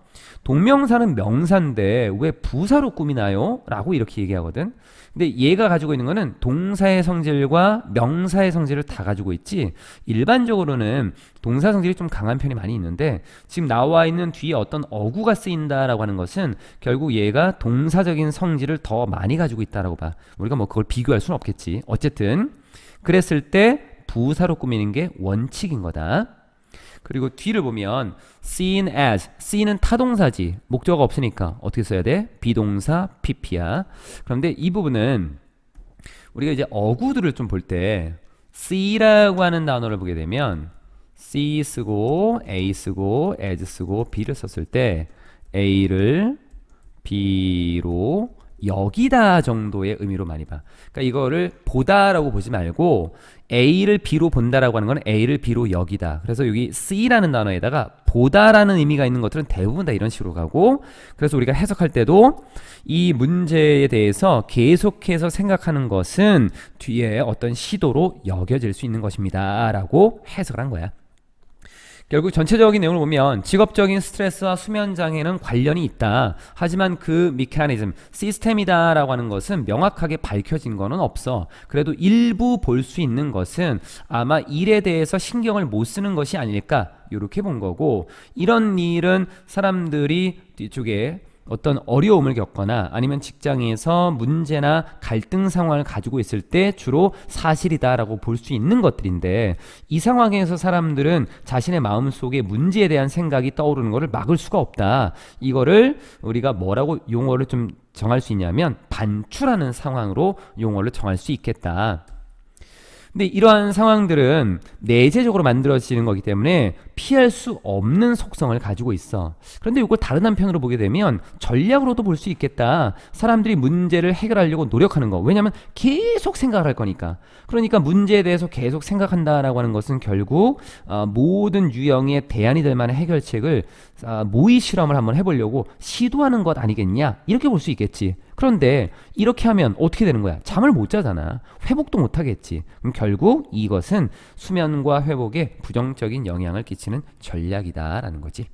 동명사는 명사인데 왜 부사로 꾸미나요? 라고 이렇게 얘기하거든. 근데 얘가 가지고 있는 거는 동사의 성질과 명사의 성질을 다 가지고 있지. 일반적으로는 동사 성질이 좀 강한 편이 많이 있는데 지금 나와 있는 뒤에 어떤 어구가 쓰인다라고 하는 것은 결국 얘가 동사적인 성질을 더 많이 가지고 있다라고 봐. 우리가 뭐 그걸 비교할 수는 없겠지. 어쨌든 그랬을 때 부사로 꾸미는 게 원칙인 거다. 그리고 뒤를 보면 seen as, see는 타동사지. 목적어가 없으니까 어떻게 써야 돼? 비동사 pp야. 그런데 이 부분은 우리가 이제 어구들을 좀 볼 때 see라고 하는 단어를 보게 되면 see 쓰고 a 쓰고 as 쓰고 b를 썼을 때 a를 b로 여기다 정도의 의미로 많이 봐. 그러니까 이거를 보다라고 보지 말고 A를 B로 본다라고 하는 건 A를 B로 여기다. 그래서 여기 C라는 단어에다가 보다라는 의미가 있는 것들은 대부분 다 이런 식으로 가고, 그래서 우리가 해석할 때도 이 문제에 대해서 계속해서 생각하는 것은 뒤에 어떤 시도로 여겨질 수 있는 것입니다 라고 해석을 한 거야. 결국 전체적인 내용을 보면 직업적인 스트레스와 수면 장애는 관련이 있다. 하지만 그 미케니즘, 시스템이다 라고 하는 것은 명확하게 밝혀진 거는 없어. 그래도 일부 볼 수 있는 것은 아마 일에 대해서 신경을 못 쓰는 것이 아닐까 이렇게 본 거고, 이런 일은 사람들이 뒤쪽에 어떤 어려움을 겪거나 아니면 직장에서 문제나 갈등 상황을 가지고 있을 때 주로 사실이다라고 볼 수 있는 것들인데, 이 상황에서 사람들은 자신의 마음속에 문제에 대한 생각이 떠오르는 것을 막을 수가 없다. 이거를 우리가 뭐라고 용어를 좀 정할 수 있냐면 반출하는 상황으로 용어를 정할 수 있겠다. 근데 이러한 상황들은 내재적으로 만들어지는 거기 때문에 피할 수 없는 속성을 가지고 있어. 그런데 이걸 다른 한편으로 보게 되면 전략으로도 볼 수 있겠다. 사람들이 문제를 해결하려고 노력하는 거. 왜냐하면 계속 생각을 할 거니까. 그러니까 문제에 대해서 계속 생각한다라고 하는 것은 결국 모든 유형의 대안이 될 만한 해결책을 모의 실험을 한번 해보려고 시도하는 것 아니겠냐? 이렇게 볼 수 있겠지. 그런데 이렇게 하면 어떻게 되는 거야? 잠을 못 자잖아. 회복도 못 하겠지. 그럼 결국 이것은 수면과 회복에 부정적인 영향을 끼치는 전략이다라는 거지.